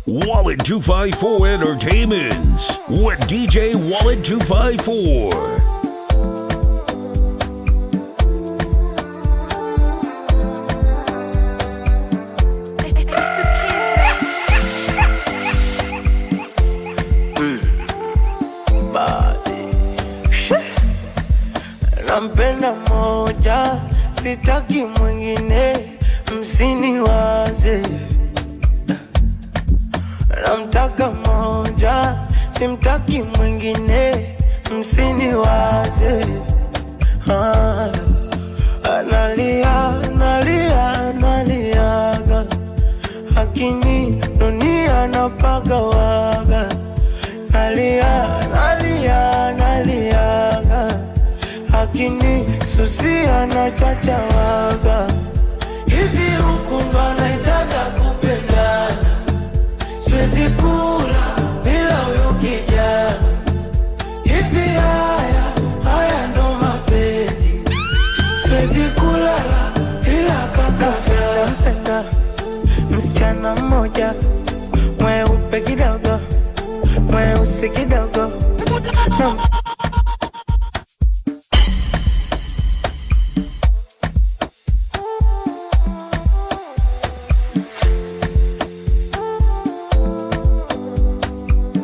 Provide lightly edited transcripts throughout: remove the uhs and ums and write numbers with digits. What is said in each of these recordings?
Wallet 254 Entertainments with DJ Wallet 254. Nampenda moja, sitaki mwingine, msiniwaze. Namtaka moja, simtaki mwingine, msiniwaze. Naliaga, lakini dunia napagawaga. Naliaga, lakini susia na chachawaga. Hivi huku ndo anaitaka kupendana, siwezi kula bila huyu kijana. Hivi haya ndo mapenzi, siwezi kulala bila kaka. Nampenda msichana mmoja, mweupe kidogo, mweusi kidogo.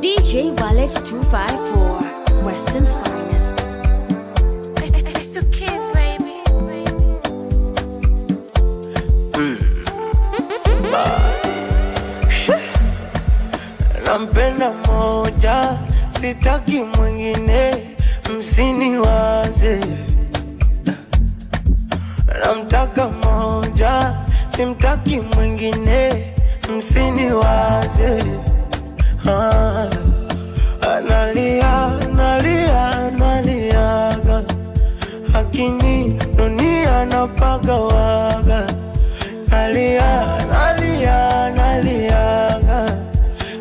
DJ Wallet 254, Western's finest. It's the kids, baby. Nampenda moja, sitaki mwingine, msiniwaze. Namtaka moja, simtaki mwingine, msiniwaze. Naliaga, lakini dunia napagawaga. Naliaga,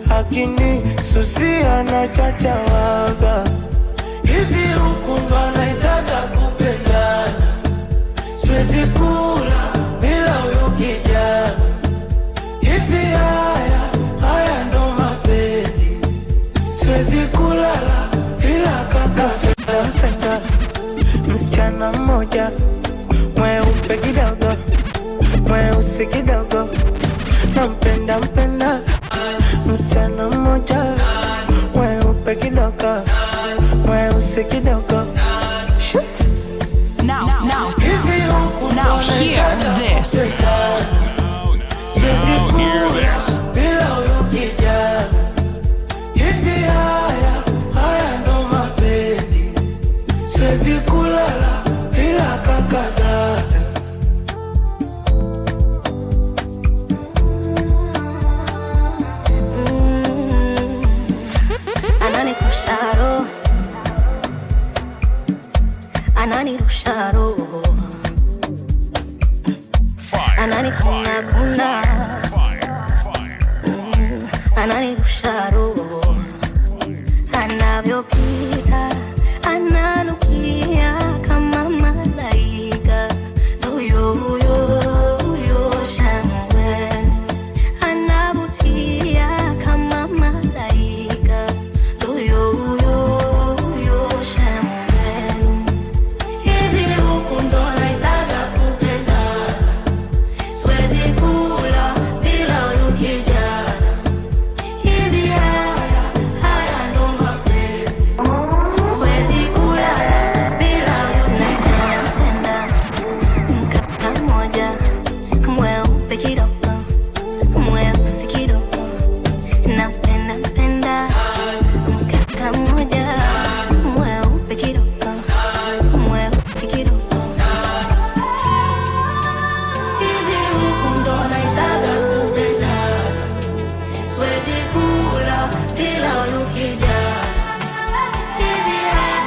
lakini susia na chachawaga. Hivi huku ndo anaitaka kupendana, siwezi kula bila huyu kijana. Hivi haya ndo mapenzi, siwezi kulala bila kaka. Nampenda msichana mmoja, mweupe kidogo, mweusi kidogo. Nampenda msichana mmoja, mweupe kidogo, mweusi kidogo. Now hear this. Hear this. Bila huyu kijana. Hivi haya ndo mapenzi, siwezi kulala bila kaka dada. Ananirusha roho, ananikuna ananirusha roho. Anavyopita ananukia kama malaika. Huyo shangwe anavutia kama malaika. Huyo shangwe. Hivi huku ndo naitaka kupendana, siwezi kula bila huyu kijana. Hivi haya ndo mapenzi, siwezi kulala bila huyu kijana. Nampenda mkaka mmoja, mweupe kidogo, mweusi kidogo. Nampenda mkaka mmoja, mweupe kidogo, mweusi kidogo. Hivi huku ndo naitaka kupendana, siwezi kula bila huyu kijana. Hivi haya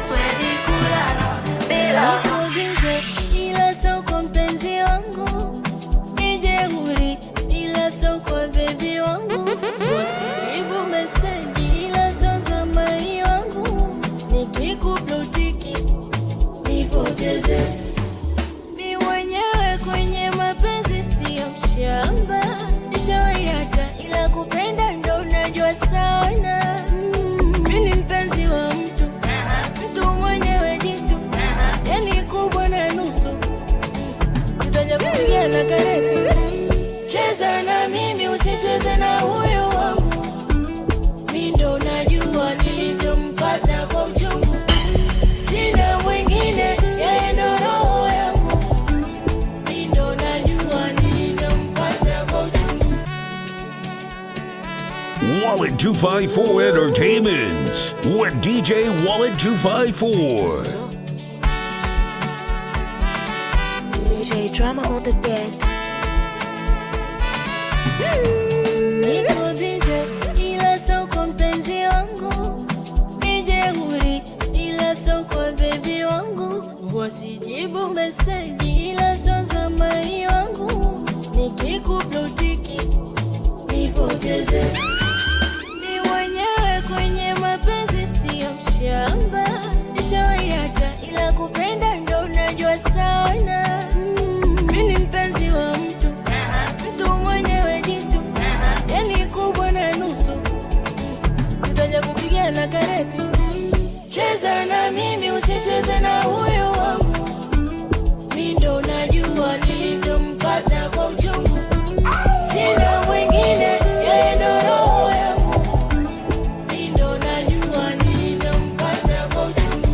siwezi kulala bila huyu. Ila so kwa mpenzi wangu, nijeuri ila so kwa baby wangu. Wasijibu meseji ila so za mai wangu. Nikikuplotiki nipoteze, mi mwenyewe kwenye mapenzi siyo mshamba. 254 Entertainment's with DJ Wallet 254. J Drama on the bed. Niko bize ila soko mpenzi wangu, nijeuri ila soko baby wangu, wasijibu meseji ila so zamani wangu, nikikuplotiki nipoteze. Ni mwenyewe kwenye mapenzi siyo mshamba, nishawaiacha ila kupenda ndo unajua sana. Mini mpenzi wa mtu, mtu mwenyewe jitu, yani kubwa na nusu, tutaja kupigana kareti. Cheza na mimi usicheze na huyo wangu, mi ndo najua nilivyompata kwa uchungu. Sina mwingine, yeye ndo roho yangu, mi ndo najua nilivyompata kwa uchungu.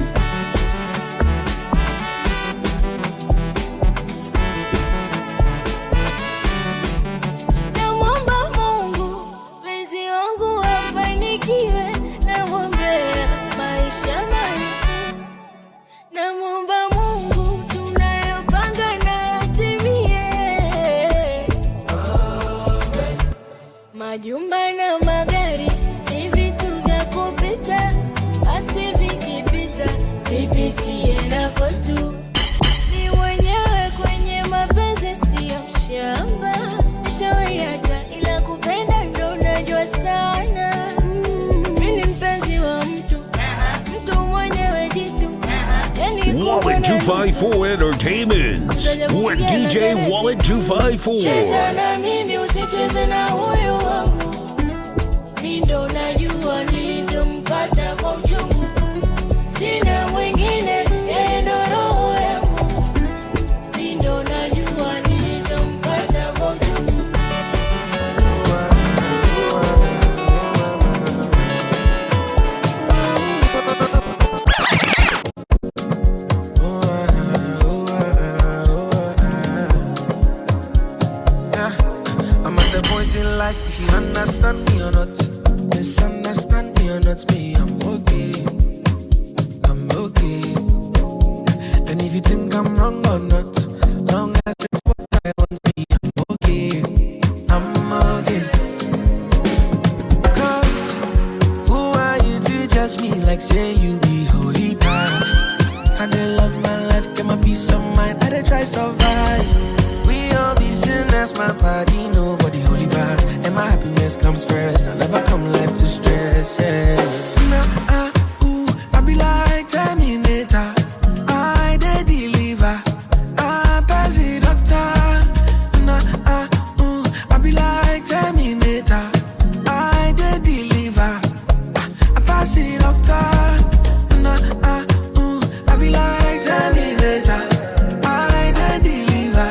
Namwomba Mungu penzi wangu afanikiwe, namwombea maisha marefu. Namwomba Mungu tunayopanga na yatimie. Majumba na magari ni vitu vya kupita, basi vikipita vipitie na kwetu. Ni mwenyewe kwenye mapenzi siyo mshamba, nishawaiacha ila kupenda ndo unajua sana. Mini mpenzi wa mtu, mtu mwenyewe jitu, yani kubwa Wallet na nusu. 254 Entertainment's with DJ Wallet 254. Cheza na mimi usicheze na huyo wangu, mi ndo najua nilivyompata kwa uchungu. Sina mwingine, yeye ndo roho yangu, mi ndo najua nilivyompata kwa uchungu. I'm at the point in life, if you understand me or not, misunderstand me or not, me, I'm okay. I'm okay. And if you think I'm wrong or not, long as it's what I want, me, I'm okay. I'm okay. 'Cause who are you to judge me like say you be holy past? I did love my life, get my peace of mind, I did try survive. We all be sinners, my party, nobody holy past. And my happiness comes first, I never come life to stress, yeah. Nah, ooh, I be like Terminator, I did deliver, I pass it doctor. Nah, ooh, I be like Terminator, I did deliver, I pass it doctor. Nah, ooh, I be like Terminator, I did deliver,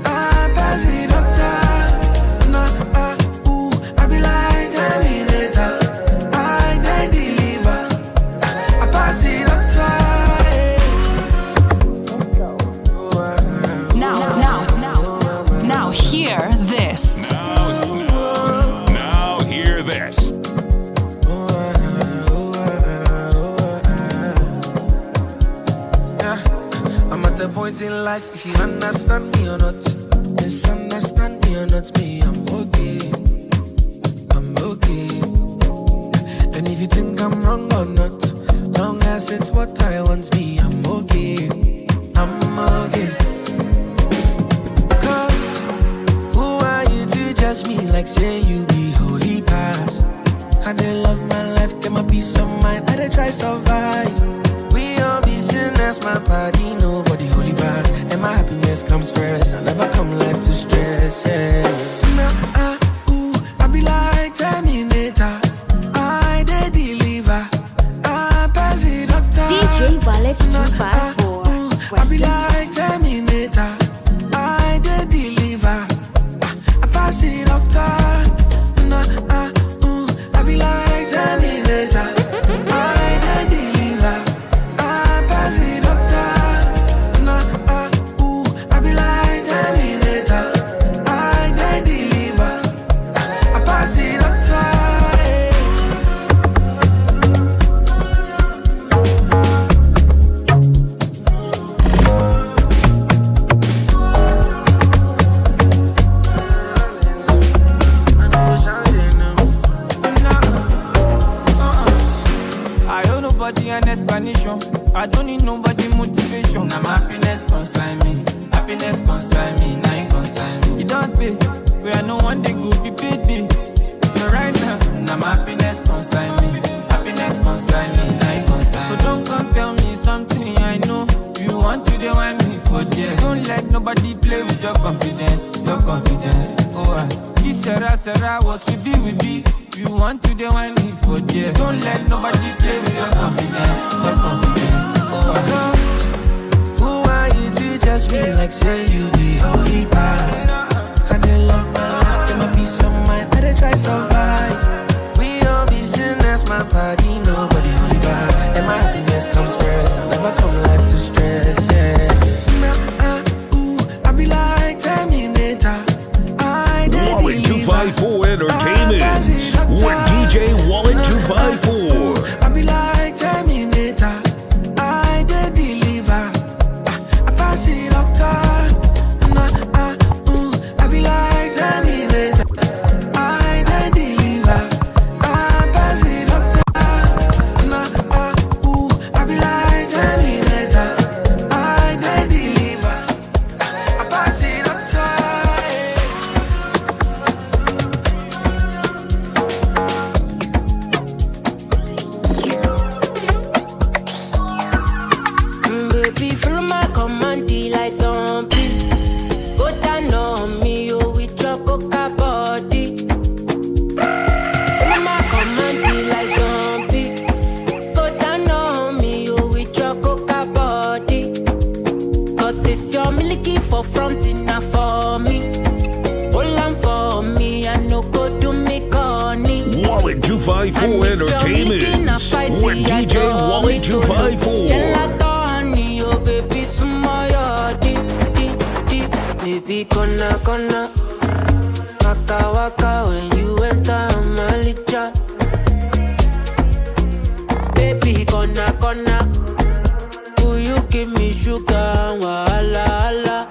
I pass it doctor. Nah, ooh, I be like Terminator, I did deliver, I pass it doctor. Now hear this. Now hear this. Yeah, I'm at the point in life, if you understand me or not, misunderstand me or not, me, I'm okay. I'm okay. And if you think I'm wrong or not, long as it's what I want, me, I'm okay. I'm okay. 'Cause who are you to judge me like say you be holy past? I did love my life, get my peace of mind, I did try survive. We all be sinners, my party, nobody holy past. And my happiness comes first, I never come life to stress, yeah. Nah, ooh, I be like Terminator, I did deliver, I pass it doctor. DJ Wallet 254 I be Western like Terminator, I did deliver, I pass it doctor. Nah, ooh, I be like Terminator, I did deliver, I pass it doctor. Nah, ooh, I be like Terminator, I did deliver, I pass it doctor. I don't need nobody motivation. Now my happiness consign me. Happiness consign me. Now you consign me. You don't pay. Where no one day go be paid. So right now my happiness consign me. Happiness consign me. Now you consign me. So don't come tell me something I know. You want to do want me for there. Don't let nobody play with your confidence. Your confidence. Oh, this Sarah, what we be. You want to do want me for there. Don't let nobody play with your confidence. Your confidence. Oh, who are you to judge me like say you be holy past? I didn't love my life, get my peace of mind. I didn't try survive. We all be sinners, my body, nobody holy God. And my happiness comes first. I never come life to stress, yeah. I be like Terminator. Wallet 254 Entertainment with DJ Wallet 254. I be like Terminator. I did deliver. I pass it up time. I be like Terminator. I did deliver. I pass it up time. I be like Terminator. I did deliver. I pass it up Baby, follow my command, like zombie. Go down on me, oh, with your coca body. Follow my command, like zombie. Go down on me, oh, with your coca body. Cause this your milky for front enough for me. Hold on for me, I no go to me corny. Wallet 254 Entertainment with DJ Wallet 254. Baby, smile, deep. Baby, gonna, waka, when you enter my licha. Baby, gonna, will you give me sugar, wala.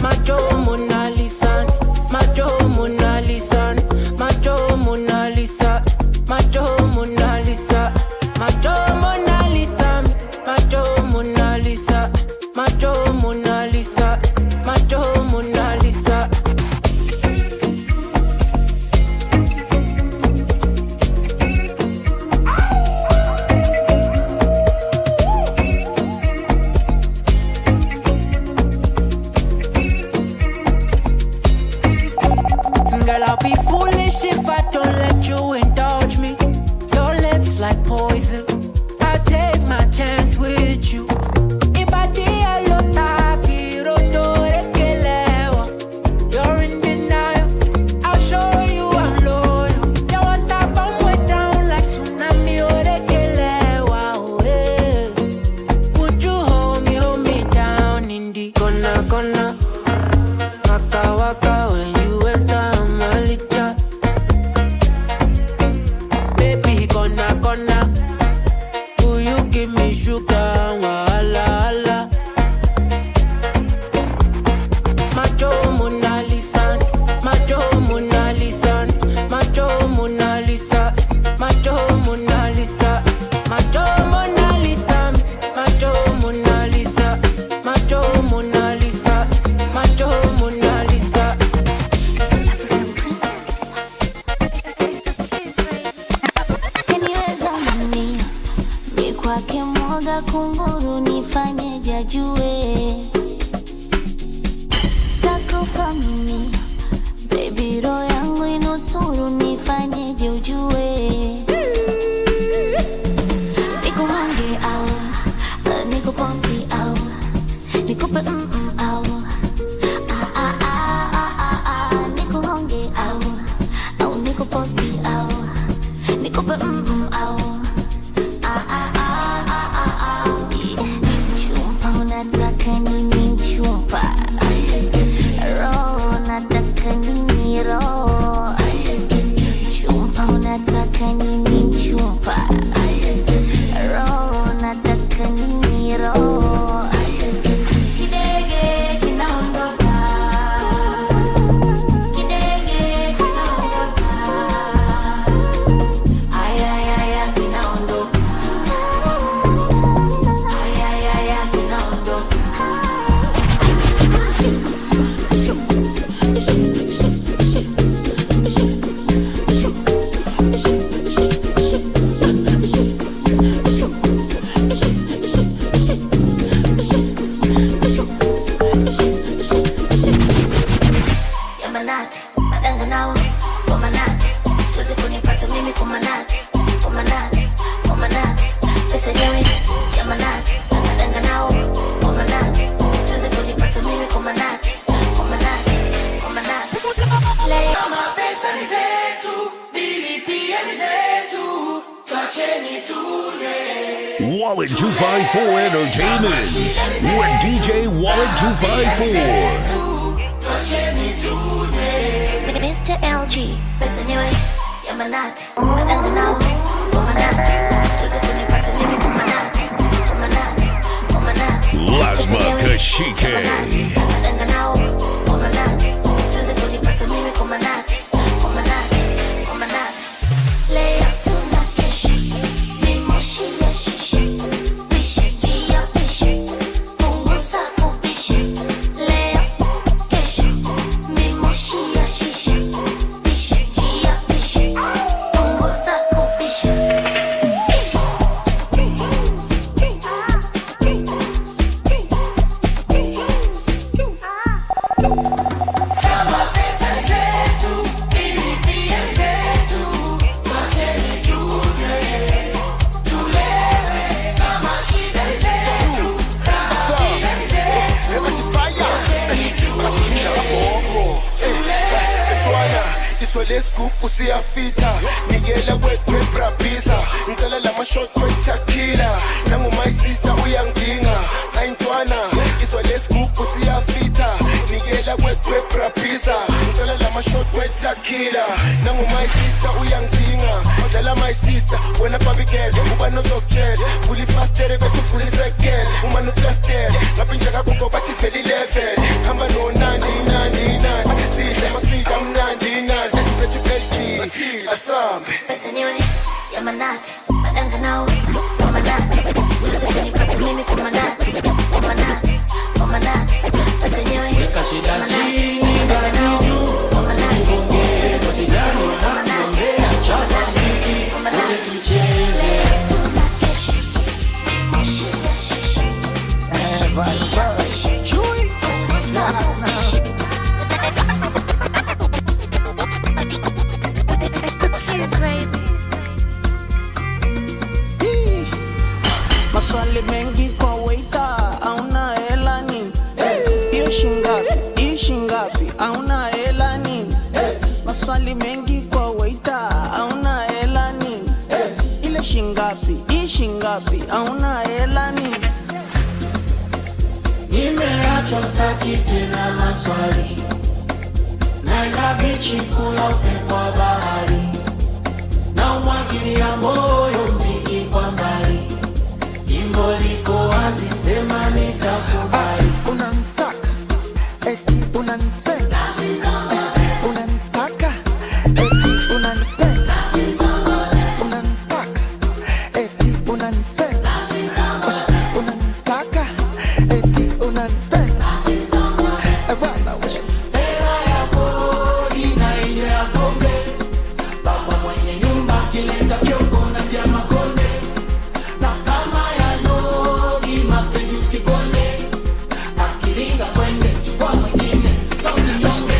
Macho Mona Lisa, Macho Mona Lisa, Macho Mona Lisa, Macho Mona Lisa, Macho Mona Lisa, Macho Mona Lisa, Macho Mona Lisa, Macho Mona Lisa. Girl, I'll be foolish if I don't let you indulge me. Your lips like poison. I'll take my chance with you. You're in denial. I'll show you I'm loyal. You want that bomb way down like tsunami. Would you hold me down in the gonna, waka when you enter my licha. Baby, gonna, will you give me sugar, wala. Macho Mona Lisa, Macho Mona Lisa, Macho Mona Lisa, Macho Mona Lisa, Macho Mona Lisa, Macho Mona Lisa, Macho Mona Lisa, Macho Mona Lisa. Kaniweza mimi kwake mwoga kunguru nifanye jajue takufa mimi baby roho yangu inusuru nifanyeje ujue nikuhange au nikuposti au nikupe au nikuhange au nikuposti au nikupe au chumpa unataka nini chumpa roho unataka nini roho chumpa unataka manati, nadanga nao kwa manati, siwezi kunipata mimi kwa manati, kwa manati, kwa manati. Kama pesa ni zetu, bili pia ni zetu, tuacheni tule. Wallet 254 Entertainment with DJ Wallet 254. Mr. LG, pesa nyewe ya manati, nadanga nao kwa manati, siwezi kunipata mimi kwa manati, kwa manati, kwa manati. Lazma Kashike. Nadanga nao kwa manati, siwezi kunipata mimi kwa manati, kwa manati, kwa manati. Leo tunakesha, ni moshi ya shisha, pisha jia pisha, punguza kupisha. Leo kesha, ni moshi ya shisha, pisha jia pisha, punguza kupisha. Kama pesa ni zetu, bili pia ni zetu, tuacheni tule. Tulewe kama shida ni zetu, raha pia ni zetu, tuacheni tule. Iswelesku usiyafita nigela wetwe brabisa ngicela lamashot wetakila nangu my sister uyangidinga ayintwana iswelesku usiyafita nigela wetwe brabisa ngicela lamashot wetakila nangu my sister uyangidinga udlala my sister wena baby girl uba nozokutshela fully fastere bese fully second uma no plaster ngaphinja kakho bathi veli level hamba no 99 athi sidle masida mnandi nandi bethu LG asambe Pesa nyewe ya manati, madanga nao kwa manati, siwezi kunipata mimi kwa manati, kwa manati, kwa manati. Pesa nyewe ya manati, madanga nao kwa manati, siwezi kunipata mimi kwa manati, kwa manati. Leo tunakesha, ni moshi ya shisha, pisha jia pisha, punguza kupisha. It's the kids, baby. Maswali mengi kwa waiter, hauna hela nini? Hiyo shingapi, hauna hela nini? Maswali mengi kwa waiter, hauna hela nini? Ile shingapi, hauna hela nini? Nimeachwa staki tena maswali, naenda bichi kula upepo wa bahari, na umwagilia moyo mziki kwa mbali, jimbo liko wazi sema nitakubali. Unanitaka, eti unanipenda, unanitaka, eti unanipenda, unanitaka, eti unanipenda, unanitaka, eti unanipenda. Bwana wewe Hela ya kodi na ile ya pombe, baba mwenye nyumba kileta fyoko na tia makonde, na kama ya nogi mapenzi usikonde, akiringa kwende chukua mwingine sauti nyonge.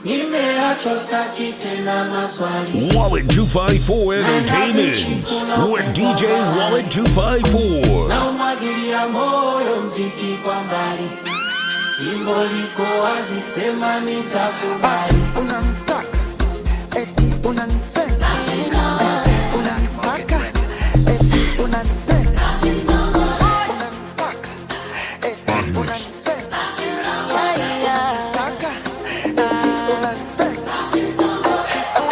Nimeachwa staki tena maswali, Wallet 254 Entertainment with DJ Wallet 254. na umwagilia moyo mziki kwa mbali, jimbo liko wazi sema nitakubali. unanitaka, eti unanipenda, unanitaka, eti unanipenda, unanitaka, eti unanipenda, unanitaka, eti unanipenda.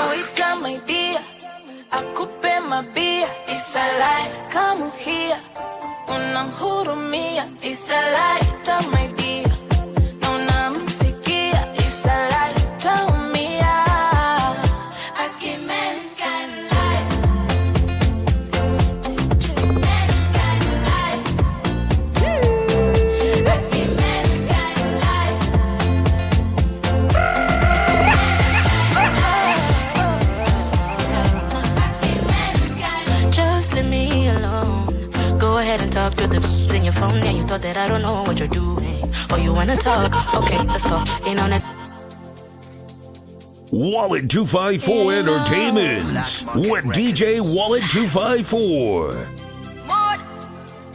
Wita my dear, akupe mabia, it's a lie, come here. Unamhurumia, it's a lie, tell my dear. Na unamsikia, it's a lie, taumia. Aki men can lie. Men can lie. Aki men can lie. Just Just leave me alone. Go ahead and talk to the in your phone. Yeah, you thought that I don't know what you're doing. Oh, you wanna talk? Okay, let's talk. Ain't on that. Wallet 254 Entertainment with DJ Wallet 254.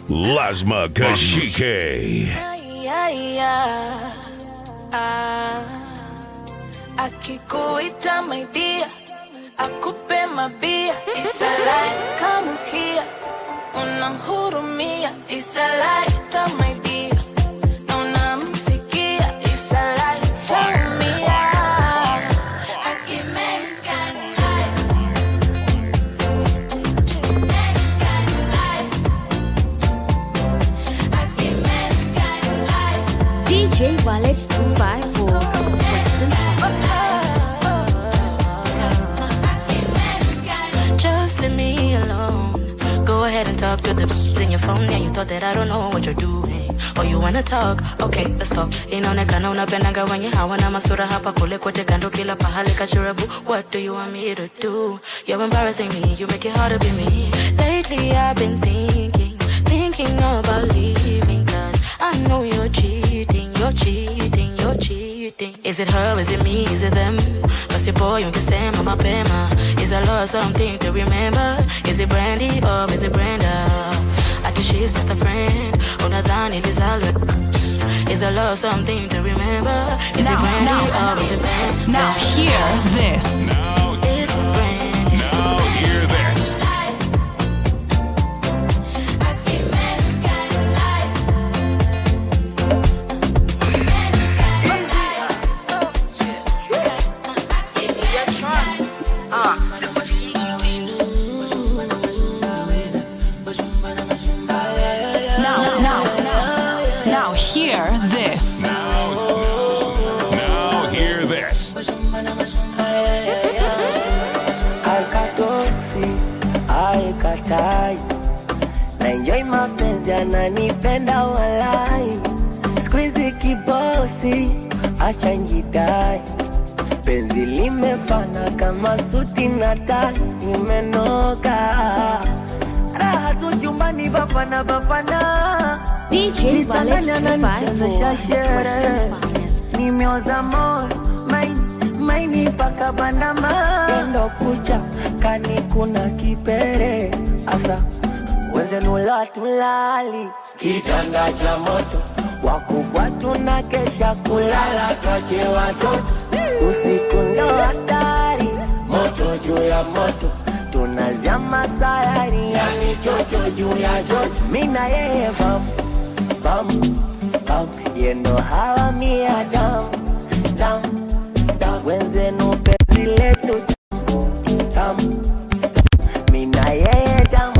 Lazma Kashike. Akikuita my dear, akupe mabia. It's a lie, come here. Unamhurumia. It's a lie, tell my dear. Unamsikia. It's a lie, tell me. DJ Wallet 254, Weston's finest. Just leave me alone. Go ahead and talk to the in your phone. Yeah, you thought that I don't know what you're doing. Oh, you wanna talk? Okay, let's talk. Inaonekana unapendanga wenye hawana masura hapa kule kote kando kila pahali kachurabu. What do you want me to do? You're embarrassing me, you make it hard to be me. Lately I've been thinking about leaving, cause I know you're cheating. Is it her, is it me, is it them? Basi boy, you can say mama pema. Is I lost something to remember? Is it Brandy or is it Brenda? I think she's just a friend. Unadhani lizalwe. Is I lost something to remember? Is it Brandy or is it Brenda? Now hear this. It's Brandy. Now hear this. Now hear this. Now hear this. Aikatoksi, aikatai. Na enjoy mapenzi ananipenda walai. Squeeze kibosi, acha njidai. Penzi limefana kama suti na tai. Nimenoka raha tu chumbani bapana. DJ Wallet 254, Weston's finest. Nimeoza moyo, maini paka bandama. Endo kucha, kani kuna kipere. Asa, wenze nula tulali. Kitanda cha moto, wakubwa tunakesha kulala. Tuache watoto, usiku ndo hatari. Moto juu ya moto, tunazama sayari. Yani chocho juu ya chocho. Mina yeye bam, yendo hawa mia dam. Wenzenu penzi letu dam. Mina yeye dam.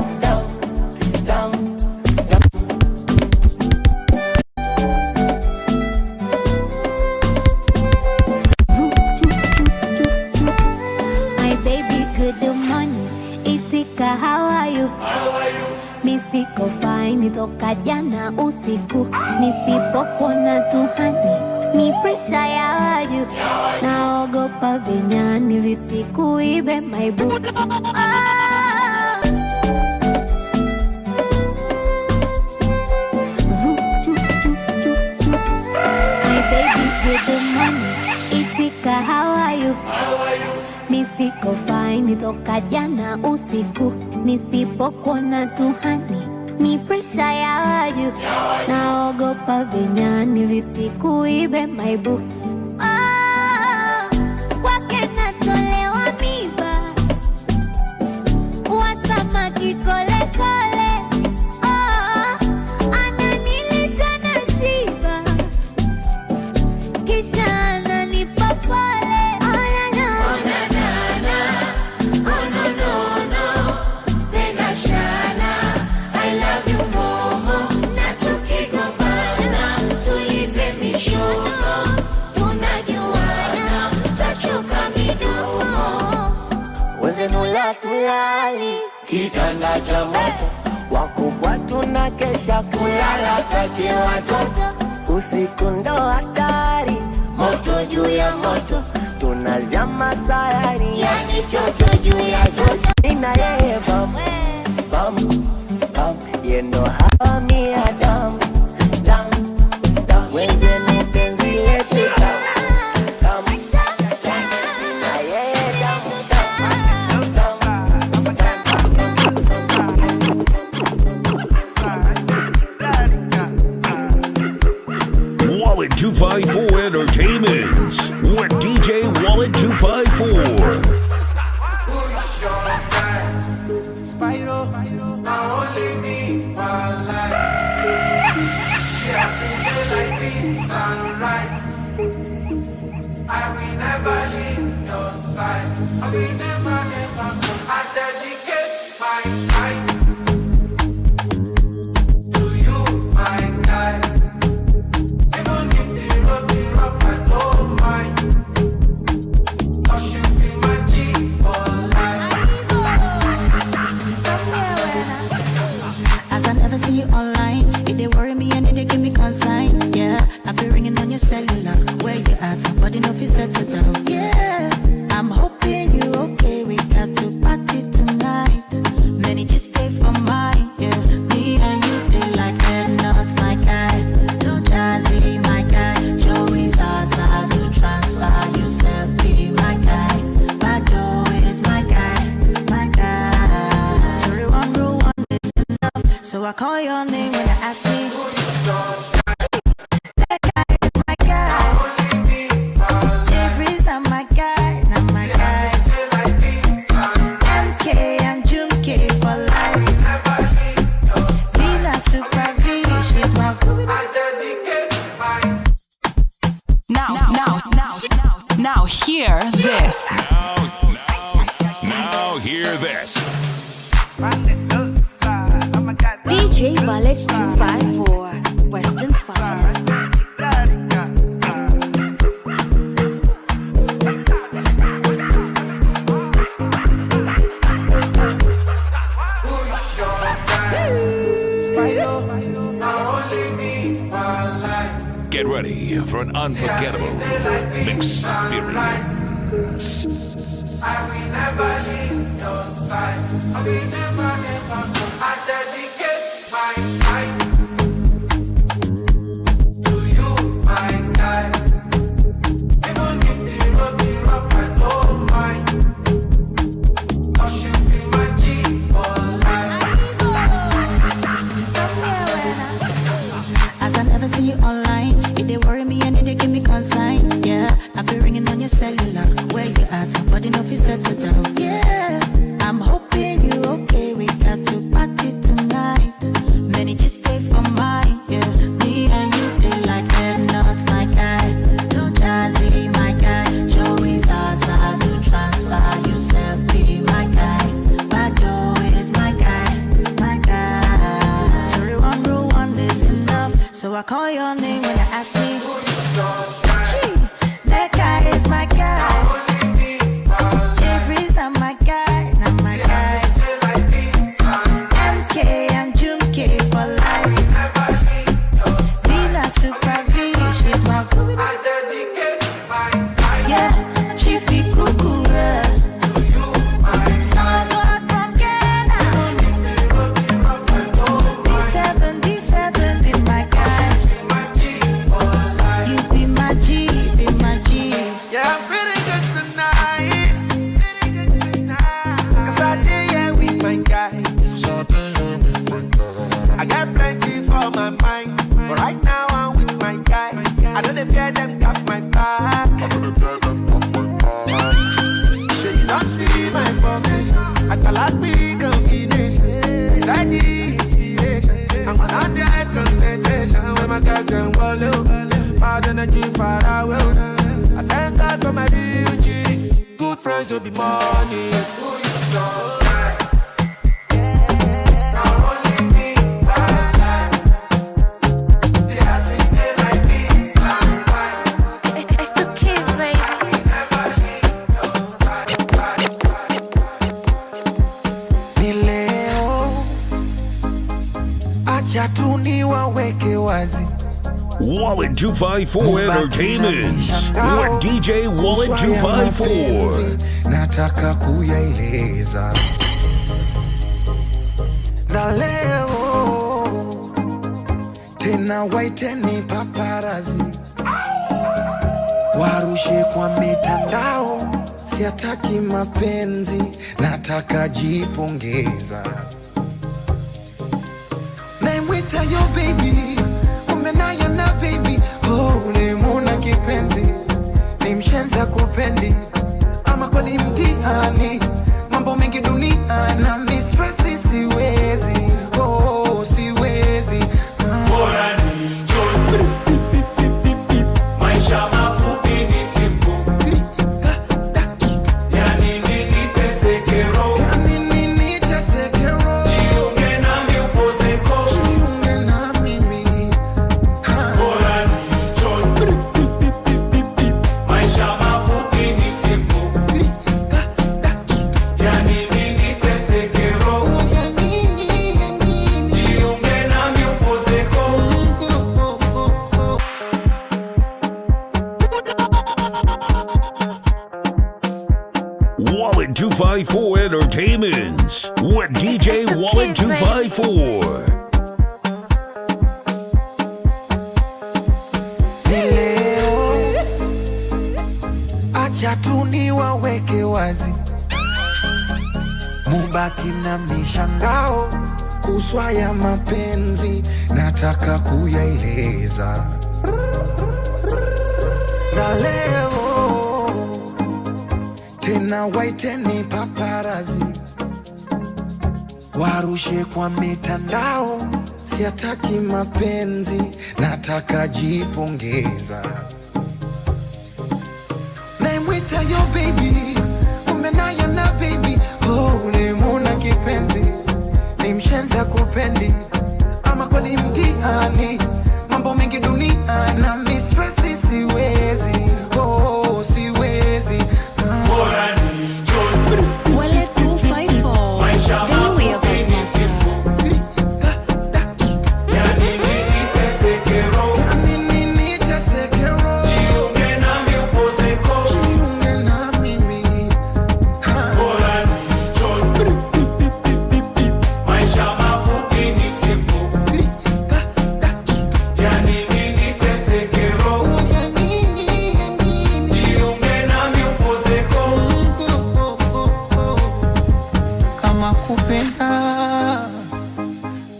My baby, good morning. Itika, how are you? Misiko fine, toka jana usiku. Nisipokona tuhani, ni pressure ya waju. Naogopa vinyani visikuibe my boo. My baby, good morning. Itika, how are you? Misiko fine, toka jana usiku. Nisipokona tuhani, ni pressure ya waju. Naogopa vinyani visikuibe my boo. Kwake natolewa miba, wasamaki kole kole. Ananilisha na shiba, kisha ananipa pole. Nula tulali, kitanda cha moto, wakubwa tunakesha kulala. Tuache watoto, usiku ndo hatari. Moto juu ya moto, tunazama sayari. Yani chocho juu ya chocho. Nina yeye bam, bam bam, yendo hawa mi Adam dam dam, wenzenu penzi letu tam tam tam, na yeye dam dam Wallet 254 Entertainment with DJ Wallet 254. Spyro, now only me, one life. See, I feel like this sunrise. I will never leave your side. I will never, never. I dedicate my time to you, my guy. Even if the road be rough, I don't mind. 'Cause you be my G for life. As I never see you online, if they worry me and they give me consign. Yeah, I be ringing on your cellular. Where you at? My body no fit settle down. Yeah, I'm hoping you okay. We got to party tonight. Many just stay for mine. Yeah, me and you they like they're not my guy. No Jazzy, my guy. Joey's Zaza, do transfer. Yourself be my guy. Bado is my guy, my guy. Sorry, one rule, one is enough. So I call your name when they ask me. That guy is my guy. J-Breeze, not my guy, not my guy. MK and Jumke for life. Vina Super V, she's my I dedicate my Now hear this. Now hear this. DJ Wallet 254, Weston's finest. Spyro, now only me, one life. Get ready for an unforgettable experience. I will never leave your side. I will never, never. I dedicate my time to you, my guy. Even if the road be rough, I don't mind. 'Cause you be my G for life. As I never see you online, if they worry me and they give me consign. Yeah, I be ringing on your cellular. Where you at? My body no fit settle down. Yeah, I'm hoping you okay. We got to party tonight. Many just stay for mine. Yeah, me and you they like they're not my guy. No Jazzy, my guy. Joey's Zaza, do transfer. Yourself be my guy. Bado is my guy, my guy. Sorry, one rule, one is enough. So I call your name when they ask me. Gee, that guy is my guy. J-Breeze, not my guy, not my guy. MK and Jumke for life. Vina Super V, she's my I dedicate my time yeah, Chiefy Cuckoo, yeah. to you, my Small God from Ghana. D7, be my guy. G for life. You be my G, be my G. Yeah, I'm feeling good tonight. Cause I did, yeah, with my guys. I got plenty for my mind. But right now I'm with my guys. I don't fear them got my back. So you don't see my formation. I can like big combination. Steady inspiration. I'm 100 concentration. When my guys them wallow. Hard energy far away. I thank God for my DUGs. Good friends will be money. It's the kids, baby. Ni leo, acha tu niwaweke wazi. Wallet 254 Entertainment with DJ Wallet 254. Nataka kuyaeleza na leo tena waiteni paparazi warushe kwa mitandao, siataki mapenzi, nataka jipongeza. Naimwita yo baby, umenaya na baby, oh ulimuna kipenzi, ni mshenza kupendi, ama kweli mtihani, mambo mengi dunia na mistresi siwezi, oh siwezi. Bora ni njoo, maisha mafupi ni simple. Yani nini tesekero, jiunge nami upozeko. Bora ni njoo, maisha mafupi ni simple. Yani nini tesekero, jiunge nami upozeko. Wallet 254 Entertainments with DJ Wallet 254. Leo acha tu niwaweke wazi, mubaki na mishangao kuswa ya mapenzi, nataka kuyaeleza. Na leo tena waiteni paparazi warushe kwa mitandao, siataki mapenzi, nataka jipongeza. Naimwita yo baby, umenaya na baby, oh ulimuna kipenzi, ni mshenza kupendi, ama kweli mtihani, mambo mengi dunia na mistresi siwezi, oh siwezi. Bora ni njoo, Wallet 254. maisha Daily of mafupi ni simple. Yani nini tesekero, jiunge nami upozeko. Bora ni njoo, maisha mafupi ni simple. Yani nini tesekero, jiunge nami upozeko. Kama kupenda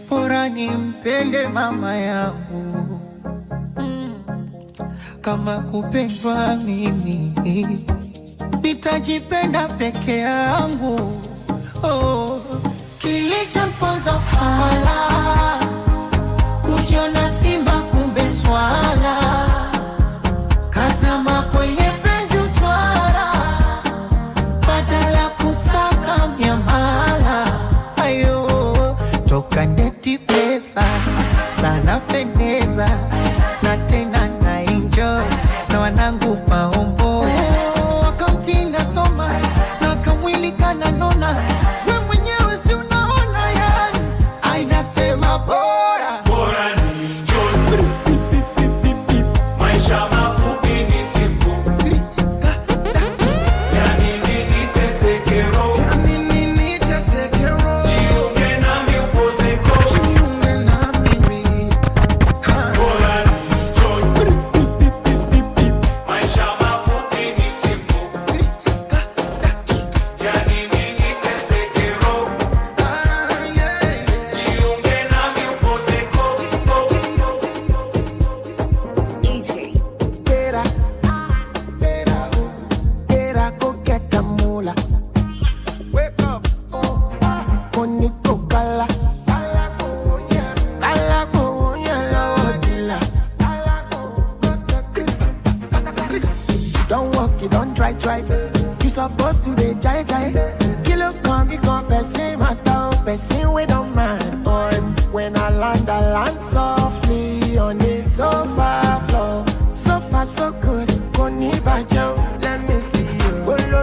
bora nimpende mama yangu, kama kupendwa mimi nitajipenda peke yangu. Oh, kilichomponza fala kujiona simba kumbe swala, kazama kwenye penzi utwara badala kusaka miamala. Ayo, toka ndeti pesa sana pendeza, na tena na enjoy na wanangu maombo, wakamtinda soma na kamwili kananona, we mwenyewe si unaona yani, ainasema bora Bora ni njoo, maisha mafupi ni simple. Yani nini tesekero, jiunge nami upozeko. Bora ni njoo, maisha mafupi ni simple. Yani nini tesekero, jiunge nami upozeko. Era go get the moolah. Wake up, Koniko kala, kala konya la wadila. Don't walk, you don't try. You supposed to be jai. Kill up, come, you come, person, matter, person, we don't mind. But when I land softly on the sofa floor. So far, so good, Koni Bajo, let me see you. Oh, lo,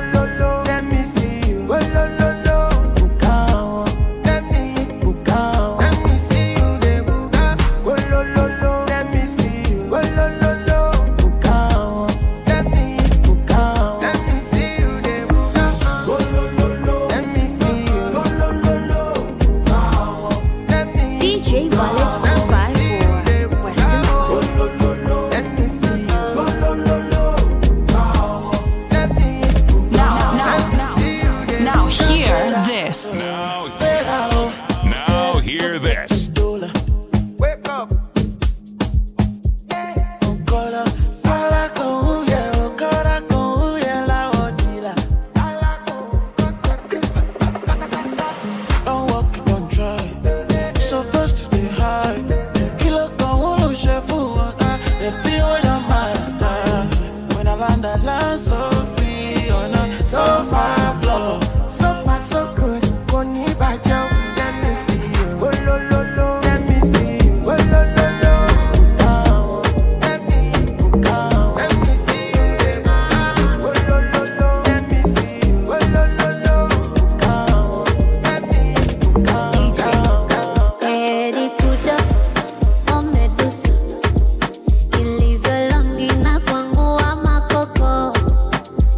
let me see you. Oh, lo, Bukao, let me see you, de Buka. Oh, lo, let me see you. Oh, lo, Bukao, let me see you, de Buka. Oh, lo, let me see you. Oh, lo, Bukao. DJ Wallace 254, Western's finest. Now hear this. Now hear this. Wake up. Don't walk, don't try. Supposed to be high. Kilo con chef water. They feel your mind. When I land so free on a sofa floor. So far so good. Koni bajo, let me see you. Oh lo lo lo, let me see you. Oh lo lo lo, let me see you. Oh lo lo lo, let me see you. Oh lo lo lo, let me Eri kuda, omedusa. Ilivyo longi na kwangu ama koko.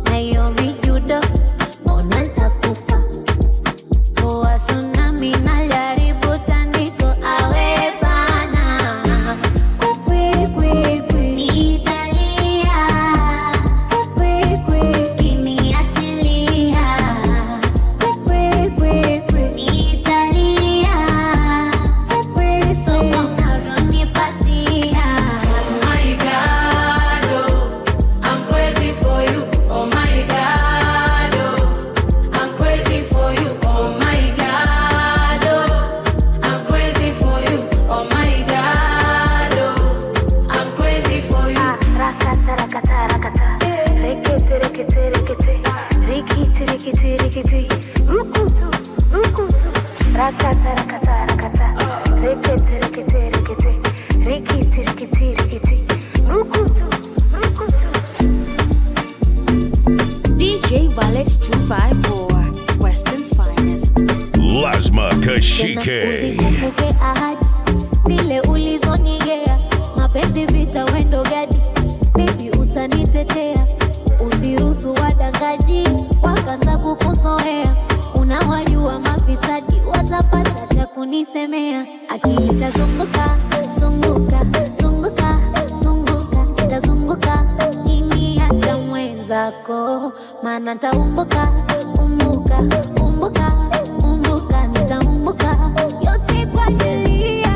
Na hiyo mijudo, mbona nitakufa. Poa tsunami na jaribu tandiko awe bana. Kwi kwi kwi, nitalia. Kwi kwi, kiniachilia. Kwi kwi kwi, nitalia. Kwi so unavyonipatia. My God, oh, I'm crazy for you. Oh my God, oh, I'm crazy for you. Oh my God, oh, I'm crazy for you. Oh my God, oh, I'm crazy for you. Rakata rakata rakata, rekete rekete rekete, rikiti rikiti rikiti, rukutu rukutu. Rakata rakata rakata, rekete rekete rekete, rikiti rikiti rikiti, rukutu rukutu. DJ Wallace 254, Western's finest. Lazma Tena Kashike. usikumbuke ahadi zile ulizonigea, mapenzi vita wendo gadi, baby utanitetea, usiruhusu wadangaji wakaanza kukuzoea, unawajua mafisadi watapata cha kunisemea, akili itazunguka zunguka zunguka zunguka, itazunguka kiniacha mwenzako, maana nitaumbuka umbuka umbuka umbuka, nitaumbuka yote kwa ajili yako.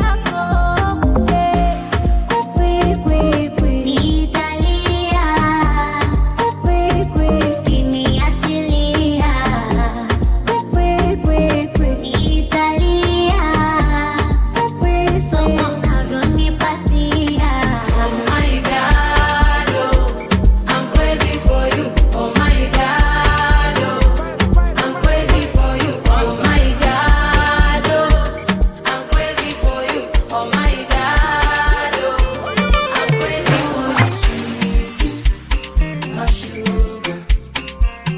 Kwi kwi kwi, nitalia. Kwi kwi, kiniachilia. Kwi kwi kwi, nitalia. Kwi so unavyonipatia. Oh my God, oh, I'm crazy for you. Oh my God, oh, I'm crazy for you. Oh my God, oh, I'm crazy for you. Oh my God, oh, I'm crazy for you. my sugar,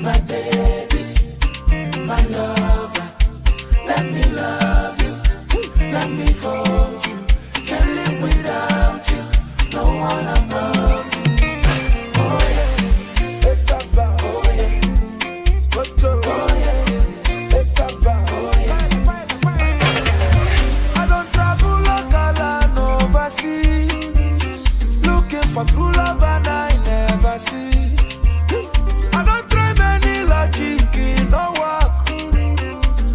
my baby, my lover. Let me love you, let me hold you. Can't live without you, no one above you. Oh yeah, oh yeah, oh yeah. I don't travel local and overseas, looking for true love and I never see. I don't try many logic in no work.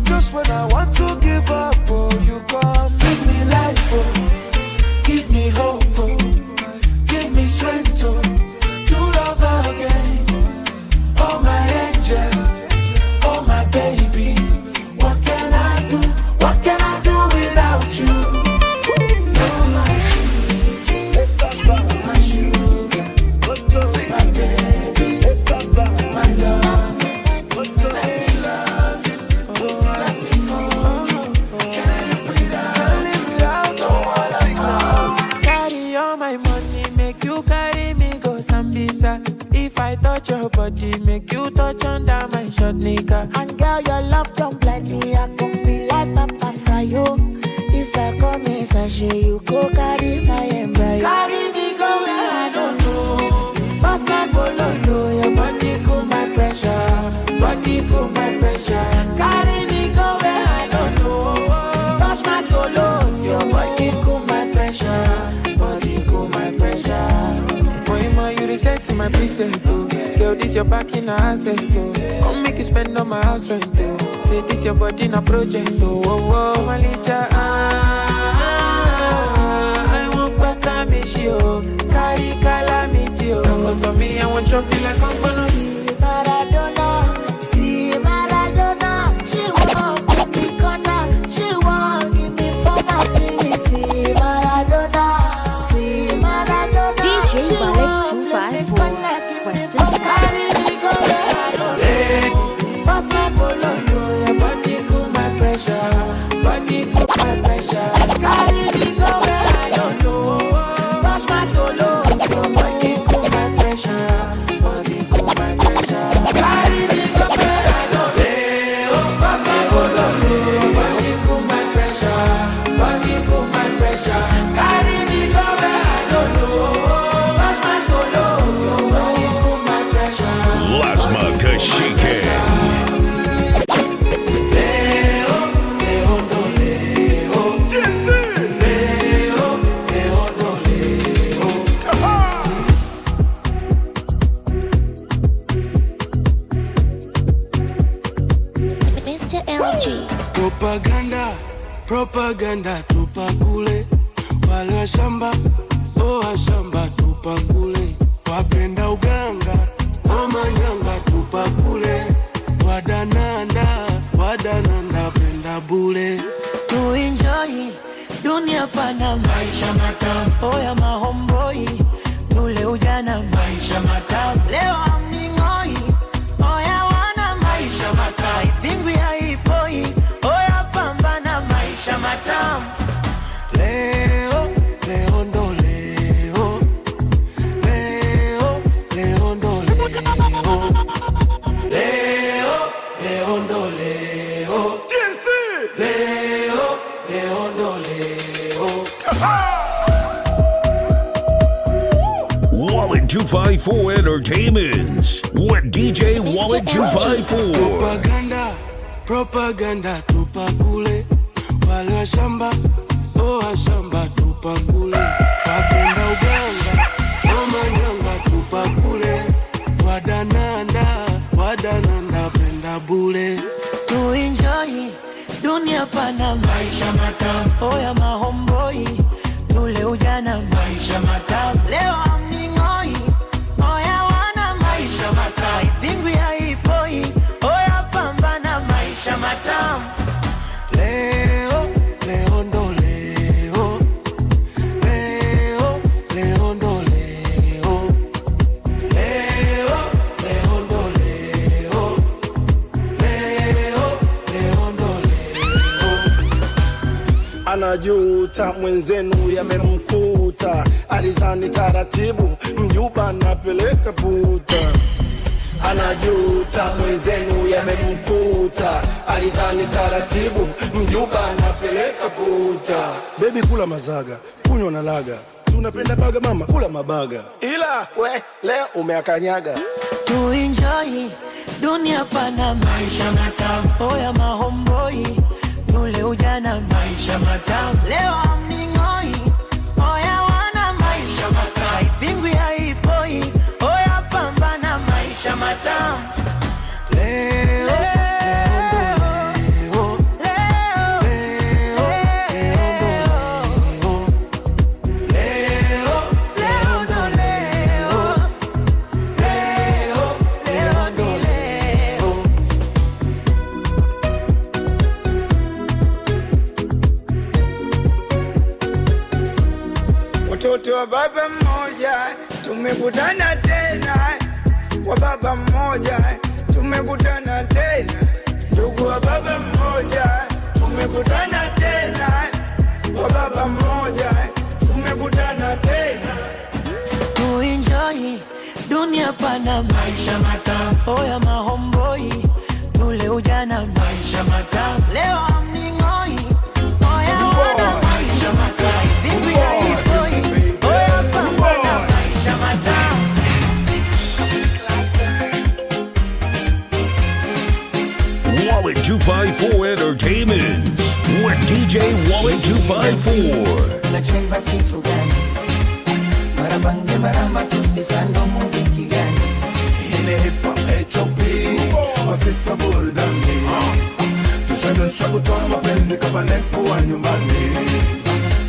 Just when I want to give up, oh, you come. Give me life, oh, give me hope, oh, give me strength, oh, to love again. Oh my angel, oh my baby, what can I do? What can I do without you? You're my sweet, my sugar, my baby, my love. Let me love you, let me hold you. Can't live without no one above. Carry all my money, make you carry me go Sambisa. If I touch your body, make you touch under my short nigga. And girl, your love don't blind me. I can be like Papa Fryo. If I come in sachet, you go carry my embryo. Carry me go where I don't know. Pass my bololo, your body cool my pressure, body cool my pressure. Carry me go where I don't know. Touch my tolos, your body in my preset, oh. Girl, this your back in a asset, oh. Come make you spend on my house rent, oh. Say this your body in a project, oh. Oh, oh, Malicha, I want back a miss you, carry calamity, oh. Come to me, I want chop you like I'm gonna see Maradona, she won't give me corner, she won't give me former, see Maradona, DJ Ballet 254, Western Spyro. Pass my polo, your body cool my pressure, carry me go where I don't know. Pass my polo, your body cool my pressure, carry me go where I don't know. Pass my polo, your body cool my pressure, carry me go where I don't know. Pass my polo, your body cool my pressure. Lasma Kashike. Mr. LG. Propaganda tupa kule, wale wa shamba tupa kule, wapenda uganga manyanga tupa kule, wadananda penda bule. To enjoy dunia pana, maisha matamu. Oya mahomboi, tule ujana, maisha matamu. Leo amningoi, oya wana, maisha matamu. Haipingwi haipoi, oya pambana, maisha matamu. Leo ndo leo, leo ndo leo, leo ndo leo, leo ndo leo. Wallet 254 Entertainments with DJ Wallet 254. Propaganda tupa kule, wale wa shamba tupa kule, wapenda uganga manyanga tupa kule, wadananda penda bule. To enjoy dunia pana, maisha matamu. Oya mahomboi, tule ujana, maisha matamu. Leo amningoi, oya wana, maisha matamu. Haipingwi haipoi, oya pambana, maisha matamu. Leo ndo leo, leo ndo leo, leo ndo leo, leo ndo leo. Anajuta mwenzenu yamemkuta, alizani taratibu mjuba napeleka puta. Anajuta mwenzenu yamemkuta, alizani taratibu mjuba napeleka puta. Baby kula mazaga, kunywa na laga, tunapenda baga mama, kula mabaga, ila we leo umeakanyaga. To enjoy dunia pana, maisha matamu. Oya mahomboi, tule ujana, maisha matamu. Leo amningoi, oya wana, maisha matamu. Haipingwi haipoi, oya pambana, maisha matamu. Leo watoto wa baba mmoja tumekutana tena, wa baba mmoja tumekutana tena, ndugu wa baba mmoja tumekutana tena, wa baba mmoja tumekutana tena. To enjoy dunia pana, maisha matamu. Oya mahomboi, tule ujana, maisha matamu. Leo amningoi, oya wana, maisha matamu. Haipingwi haipoi, oya pambana, maisha matamu. Wallet 254 Entertainment with DJ Wallet 254. Unachemba kitu gani? Marabange maramba tusisando muziki Yeni hip hop HOP Masisa burudani Tushadosha kutoa mapenzi kama nepo wa nyumbani.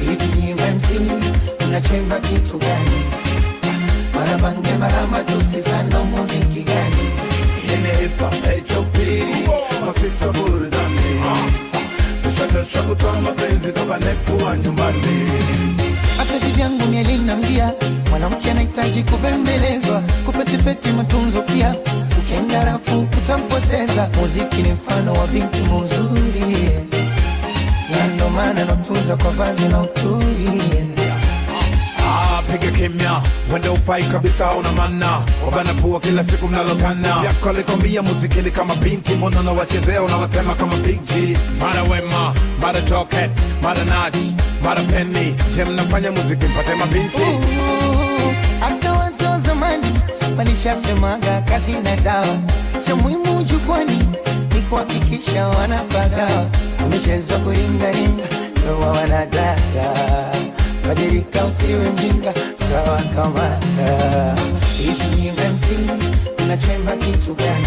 Hivi ni MC unachemba kitu gani? Mara bange mara matusi sando muziki gani? Yeni hip hop HOP Masisa burudani Tushadosha kutoa mapenzi kama nepo wa nyumbani. Hata vivyangu mielina mgia mwanamke anahitaji kubembelezwa, kupetipeti matunzo pia, ukienda rafu utampoteza. Muziki ni mfano wa binti mzuri, na ndo maana natunza kwa vazi na uturi. Piga kimya, wende ufai kabisa una mana. Wabana pua kila siku mnalokana. Yako alikwambia muziki ni kama binti, mbona na wachezea unawatema kama Big G. Mara Wema, mara Joket, mara Naj, mara Penny. Je, mnafanya muziki mpate mabinti? Hata wazo zamani walishasemaga kazi na dawa, cha muhimu jukwani ni kuhakikisha wanapagawa. Wamechezwa kuringaringa ndio wanadata, badilika usiwe mjinga tutawakamata. Hivi ni MC unachemba kitu gani?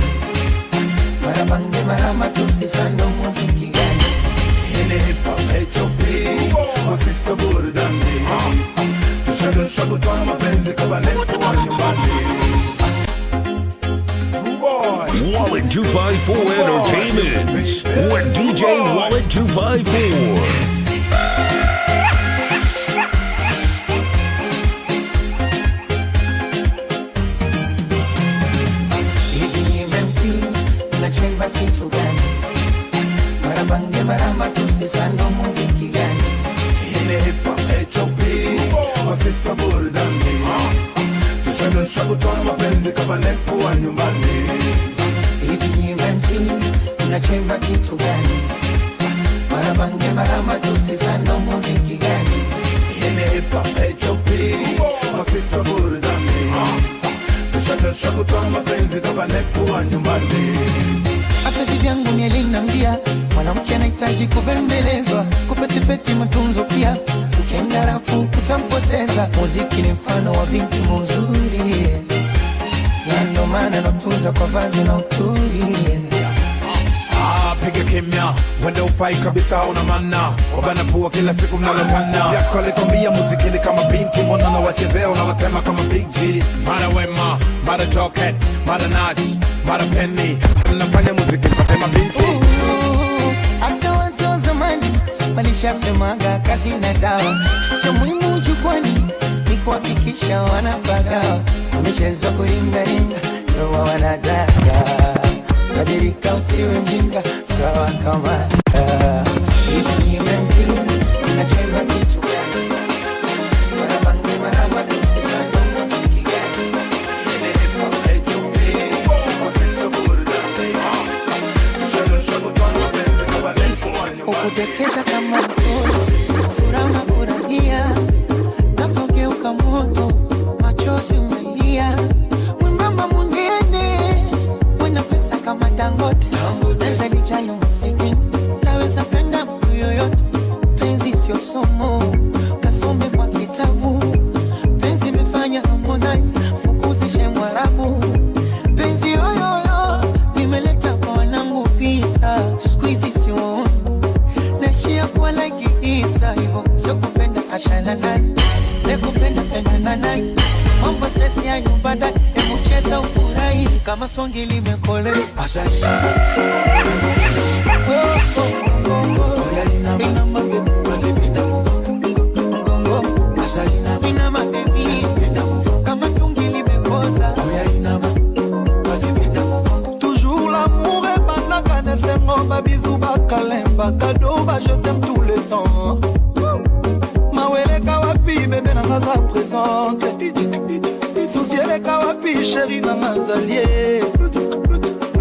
Mara bange mara matusi sando muziki gani? Yeni hip hop HOP Masisa burudani Tushadosha kutoa mapenzi kama nepo wa nyumbani. Wallet 254 Entertainment with DJ Wallet 254. Unachemba kitu gani? Mara bange mara matusi sando muziki gani? Yeni hip hop HOP Masisa burudani Tushadosha kutoa mapenzi kama nepo wa nyumbani. Hivi ni MC unachemba kitu gani? Mara bange mara matusi sando muziki gani? Yeni hip hop HOP Masisa burudani Tushadosha kutoa mapenzi kama nepo wa nyumbani. Hata vivyangu mielina mgia mwanamke anahitaji kubembelezwa, kupetipeti matunzo pia, ukienda rafu utampoteza. Muziki ni mfano wa binti mzuri, na ndo maana natunza kwa vazi na uturi. Piga kimya, wende ufai kabisa una mana. Wabana pua kila siku mnalokana. Yako alikwambia muziki ni kama binti, mbona na wachezea unawatema kama Big G. Mara Wema, mara Joket, mara Naj, mara Penny. Mnafanya muziki mpate mabinti. Hata wazo zamani walishasemaga kazi na dawa, cha muhimu jukwani ni kuhakikisha wanapagawa. Wamechezwa kuringaringa ndio wanadata, badilika usiwe mjinga tutawakamata. Hivi ni MC unachemba kitu gani? Mara bange mara matusi sando muziki gani? Yeni hip hop HOP Masisa burudani Tushadosha kutoa mapenzi kama nepo wa nyumbani. Ukudekeza kama mtoto, furaha unafurahia, navogeuka moto, machozi umelia. Mwembamba munene, wena pesa kama Dangote, naweza nijayo masikini, naweza penda mtu yoyote. Penzi sio somo, kasome kwa kitabu. Penzi imefanya Harmonize, fukuzishe Mwarabu. Penzi yoyoyo, nimeleta kwa wanangu vita, squeezy sio naishia kuwa like Easter hivyo, sio kupenda achana naye, nekupenda pendana naye. Mambo sesi ya nyumbada, hebu cheza ufurahi kama swangi limekole. Asante. Ina mabebi, wasipenda mgongo. Ina mabebi, kama tungi limekoza. Toujours l'amour est banaka ne fait mon bisou bakalemba cadeau ba je t'aime tout le temps. Mawele kawapi bébé na ngaza présente. Souciele kawapi chérie na ngazalie.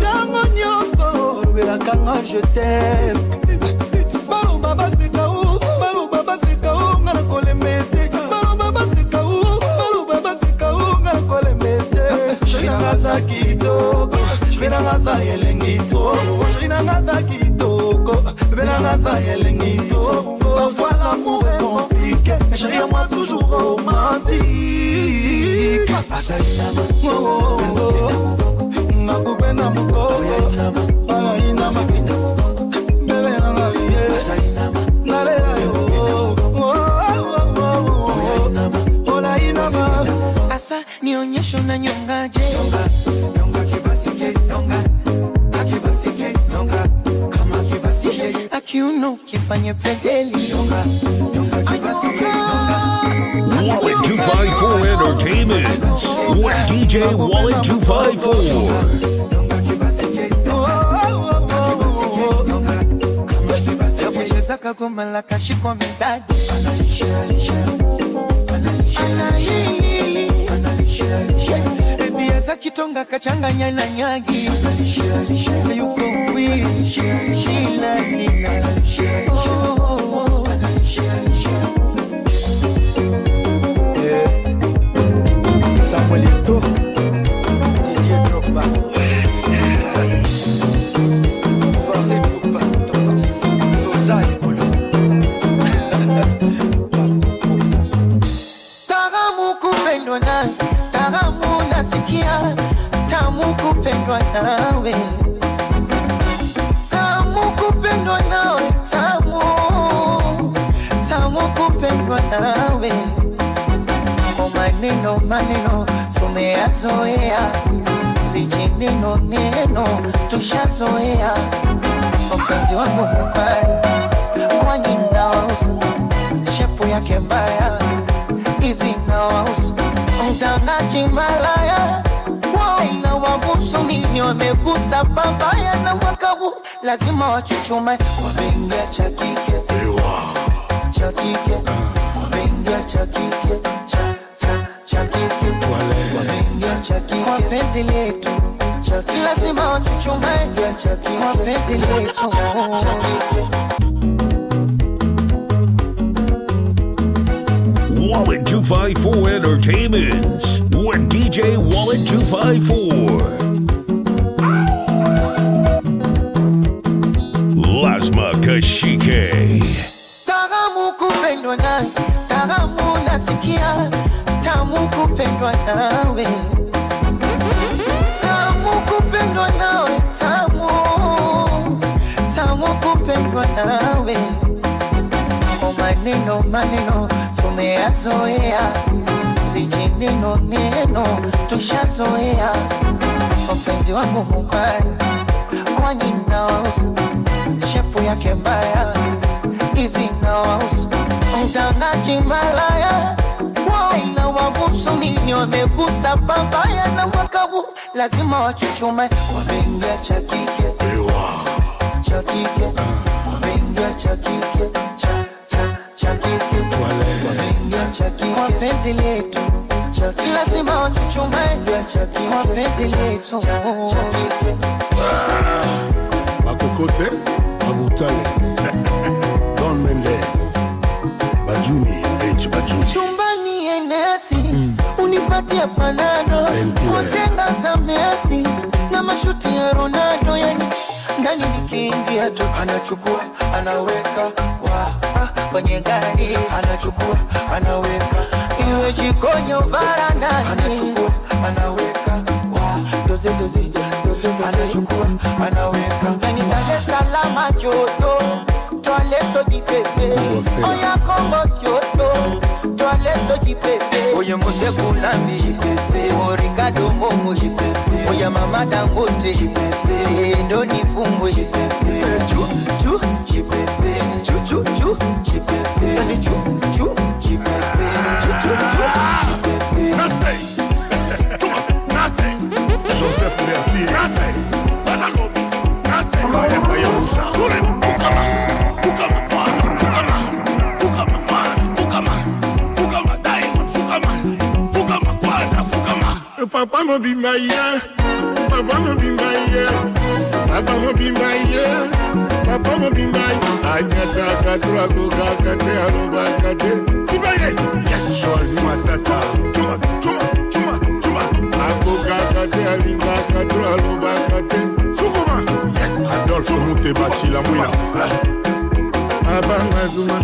Tango nyonso lobela kanga je t'aime. Balo baba fika u, balo baba fika u ngana kolemete. Balo baba fika u, balo baba fika u ngana kolemete. Chérie na ngaza kitoko, chérie na ngaza yelengi to. Chérie na ngaza kitoko, bébé na ngaza yelengi to. Parfois l'amour est compliqué, mais chérie moi toujours romantique. Asali sama, oh oh oh. nakupenda mukoko Inainama Bebe nangalie Nalela yo Ola inama Asa nionyesho na nyongaje Nyonga kibasike nyonga Akibasike nyonga Kama kibasike Akiuno kifanye pedeli Nyonga kibasike nyonga Wallet 254 Entertainment with DJ Wallet 254. Kucheza kagoma la kashikwa medadi Ebia za kitonga kachanganya na nyagi Yuko wii Shila nina Samuel Eto'o, Didier Drogba, Farid Poupa, Tozali Bolo. Taramu kupendwa nawe, taramu nasikia, tamu kupendwa nawe. Tamu kupendwa nawe, tamu kupendwa nawe. Maneno tumeyazoea, vijineno neno tushazoea. Mpenzi wangu mbaya, kwani nawahusu shepu yake mbaya, hivi nawahusu mtangaji malaya. Wana wahusu nini, wamegusa babaya, na mwaka huu lazima wachuchume. Wameingia cha kike, wameingia cha kike, kwa penzi letu lazima wachuchume, kwa penzi letu. Wallet 254 Entertainment with DJ Wallet 254. Lazma Kashike. Taramu kupendwa nawe, taramu nasikia, tamu kupendwa nawe. Tamu kupendwa nawe, tamu kupendwa nawe. Maneno tumeyazoea, vijineno neno tushazoea. Mpenzi wangu mbaya, kwani nawahusu shepu yake mbaya, hivi nawahusu mtangaji malaya. Wana wahusu nini, wamegusa babaya, na mwaka huu lazima wachuchume. Wameingia cha kike, wameingia cha kike, wameingia cha kike, kwa penzi letu lazima wachuchume, kwa penzi letu. Makokote, Mabutale, Don Mendes, Bajuni, H. Bajuni. Chumbani enesi, unipatia panado, wajenga za Messi, na mashuti ya Ronaldo. Yani ndani nikiingia tu anachukua, anaweka kwenye gari, anachukua, anaweka, iwe jikoni au varandani, anachukua, anaweka doze, anachukua, anaweka. Yani Dar es Salaam joto, toale so di pepe, oya Kongo joto, toale so di pepe. Oya Mose Kunambi, Ricardo Momo, oya Mama Dangote, Doni Fumwe, chu chipepe, chu chipepe, yani chu chipepe, chipepe. Nase, Joseph Bertier, Nase, Badalobi, Nase, Papa mo be my year, Papa mo be my year, Papa mo be my year, Papa mo be my. Anyata katura kukakate arubakate. Sibaye, yes, shozi matata. Chuma. Akukakate aringakatura arubakate. Sukuma, yes. Adolphe Mute Bachi la mouina. Abanga Zuma,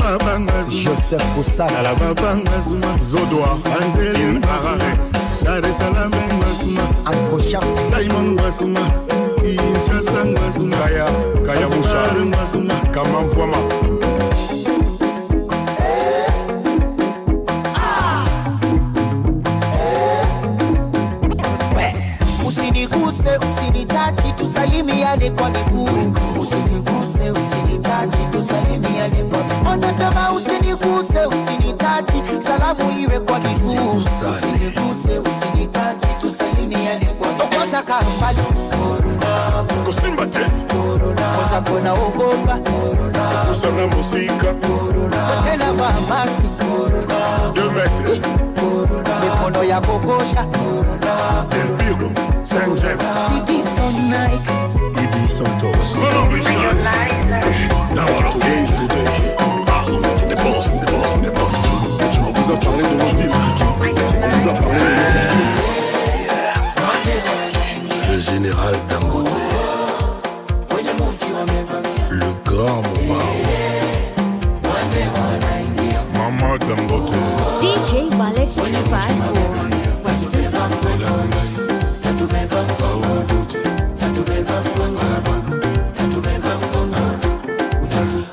Joseph Koussana la babangazuma Zodoa Angeli Arare Dar es Salaam ngazuma Ankosha Diamond ngazuma Kinshasa ngazuma Kaya Musha ngazuma Kama Mfwama Usinitachi tusalimiane kwa miguu. Usiniguse, usinitachi tusalimiane kwa miguu. Wanasema usiniguse, usinitachi salamu iwe kwa miguu. Usiniguse, usinitachi tusalimiane kwa miguu. Kosa kambali corona, Kosimbate corona, kosa kona ogopa corona, Usana musika corona, tena va maski corona, 2 metres corona, mikono ya kokosha corona, Del Vigo Saint James Titi Stone Nike Ibi Santos Now to gauge today The boss, the boss, the boss On vous a parlé de mon ville On vous a parlé de mon ville Le général Dangote Le grand Mama Dangote DJ Wallet 254 Western Swahili.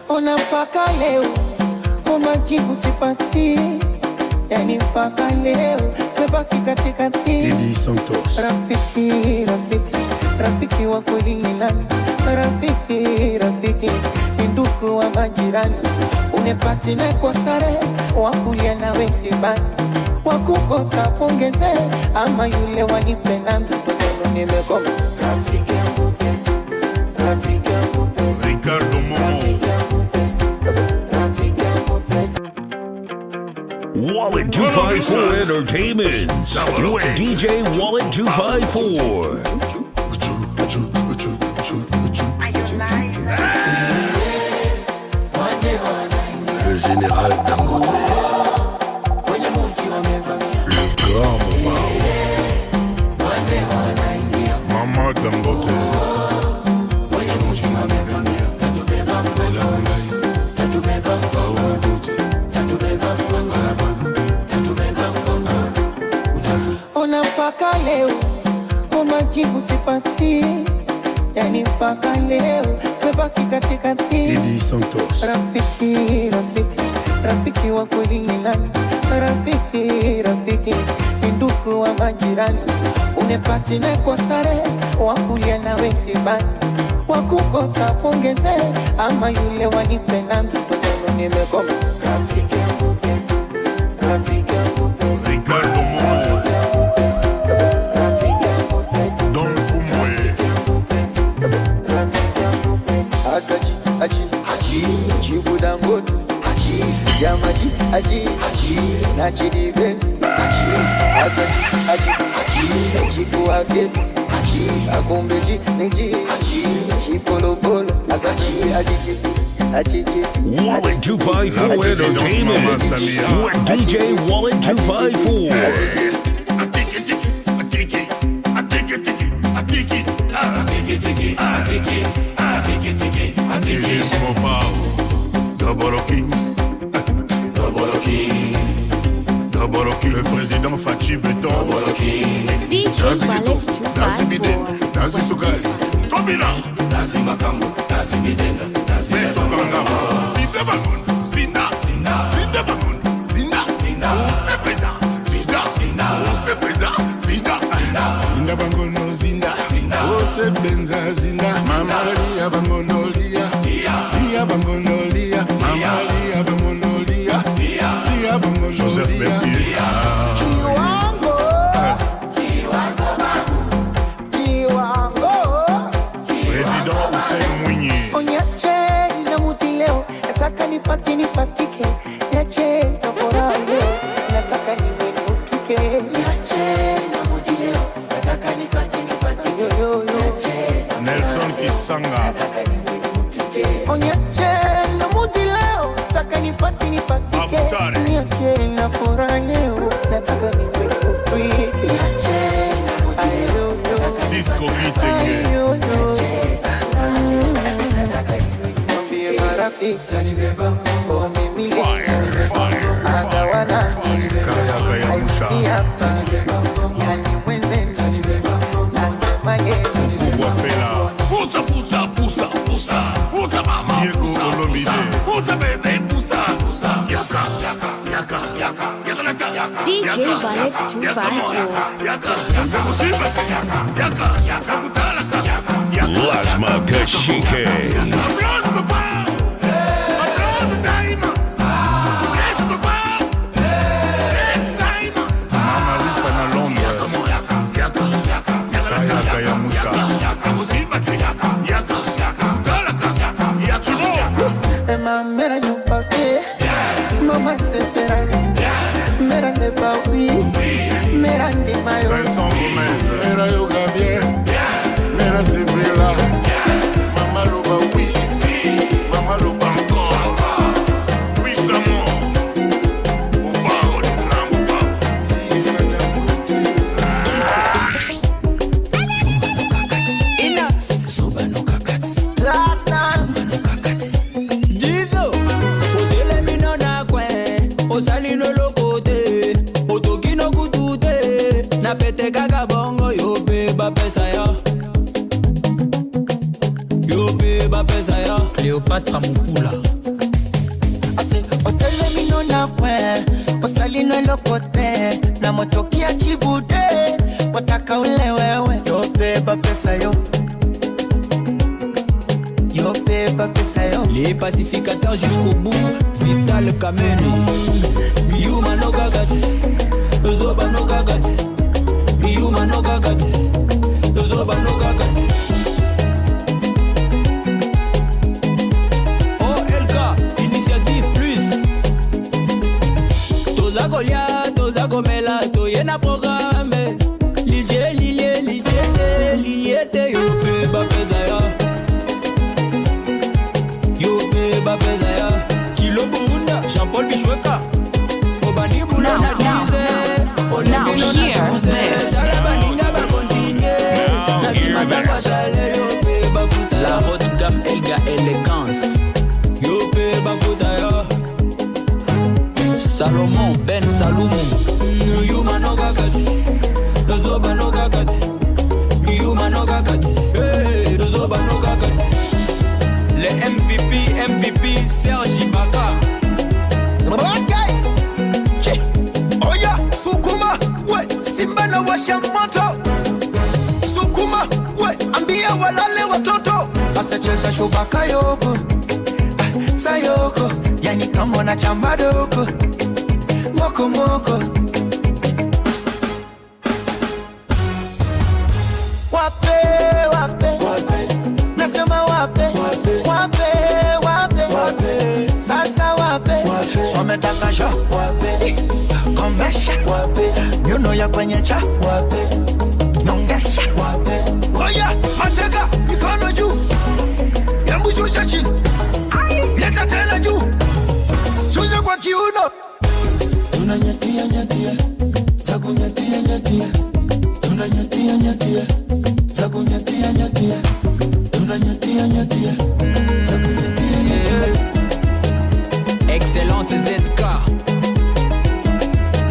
Ona mpaka leo majibu sipati, yani mpaka leo mebaki katikati. Ibi Santos Rafiki, rafiki, rafiki wa kweli ni nani? Rafiki, rafiki ni ndugu wa majirani. Unepati na kwa starehe, wakulia nawe msibani, wakukosa kuongeze, ama yule wanipe nami. Kusema nimekoma. Rafiki yangu pesa, rafiki yangu pesa, Ricardo Momo Wallet 254 Entertainment with DJ Wallet 254. Le général Dangote Le grand Mama Dangote Ona mpaka leo majibu sipati, yani mpaka leo mebaki katikati. Ibi Santos Rafiki, rafiki, rafiki wa kweli ni nani? Rafiki, rafiki ni ndugu wa majirani. Unepati na kwa starehe, wakulia nawe msibani, wakukosa kuongeze, ama yule wanipe nami. Kusema nimekoma. Rafiki yangu pesa, rafiki yangu pesa, Ricardo Momo Don Fumwe Asaji, aji, Chibu Dangote, Yamaji, aji, Nachidi Benzi, Asaji, aji, Chibu Aketu, Akumbeji, Niji, Chipolo Polo, Asaji, aji, Wallet 254 Entertainment with DJ Wallet 254. Le président Fachi Beton DJ Wallet 254 Western Swahili. Fabila Nasi Makambo, Nasi Bidenda, Nasi Tokanga, Zida Bagun, Zina, Zida Bagun, Zina, Sepeta, Zina, Sepeta, Zina Bangono, Zina, Ose Benza, Zina, Mama Lia Bangono, Lia Bangono, Lia, Mama Lia Bangono, Lia Bangono, Joseph Bertier. Nipatike, niache na furaha leo, nataka niwe nutuke. Niache na mudi leo, nataka nipatike. Nelson Kisanga, nataka niwe nutuke. Niache na mudi leo, nataka nipatike. Niache na furaha leo, nataka niwe nutuke. Niache na mudi leo, Cisco Kitenge. Nataka niwe nutuke. tanibeba oh mimi agawana kaya musha yani mwenze nasema kubwa fela Pusa, pusa, pusa, pusa. Pusa, mama. Diego Olomide. Pusa, bebe, pusa. Yaka, yaka, yaka, yaka, yaka, yaka. DJ Ballet 254. Lasma Kashike. Mama Lisa na Londres kaya musha mera yo papi mama se pera mera ne papi mera ni mayo Vincent Gomez mera yo Gabriel mera Sibila mama loba oui mama loba encore puissamment au bar du grand papa Ina Subano kakats Latan Jizo Odele mino na kwe Osali no lokote Otoki no kutute Na pete kaka bongo Yo beba pesa ya Yo beba pesa ya Cleopatra Mukula Ase otele mino na kwe Osali no lokote Na motokia chibude Wataka ule wewe Yo beba pesa yo Yo beba pesa yo Les pacificateurs jusqu'au bout Vital Kameni Yuma no gagati Zoba no gagati Yuma no gagati Zoba no gagati OLK Initiative Plus Toza Golia Toza Gomela Toyena programme Lilie Lilie Lilie Lilie Te yo beba pesa ya Bapezaya Kilo Burunda Jean-Paul Bichweka Obani Boulana Dize Now hear this. La haute gamme Elga Élégance Yopé Bafutaya Salomon Ben Salomon Yuma no Gagati Zoba no Gagati Yuma no Gagati Zoba no Gagati Les MVP, Serge Ibaka. Okay. Oya, Sukuma, we, Simba na washa moto. Sukuma, we, ambia walale watoto. Basta cheza shubaka yoko, sayoko, yani kama na chamba doko. Moko moko. Wape, wape, wape. Nasema wape, wape, wape, wape. Sasa wape, swametaka sha wape, komesha wape, nyuno ya kwenye cha wape, nyongesha wape. Oya, mateka, mikono juu, yambu shusha chini, leta tena juu, shusha kwa kiuno. Tunanyatia nyatia, zaku nyatia nyatia, tunanyatia nyatia, zaku nyatia nyatia, tunanyatia nyatia, zaku nyatia nyatia. Excellence ZK,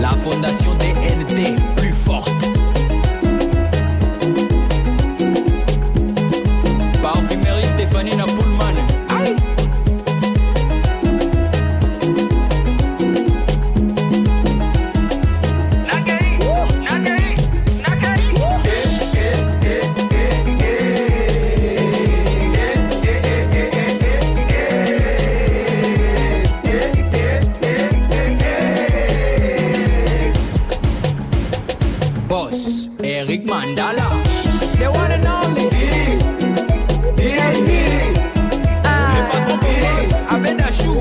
la fondation DNT plus forte. Parfumerie Stéphanie Napoulman. Aïe. Boss, Eric Mandala, the one and only. Le patron Boss, Abeda Chou.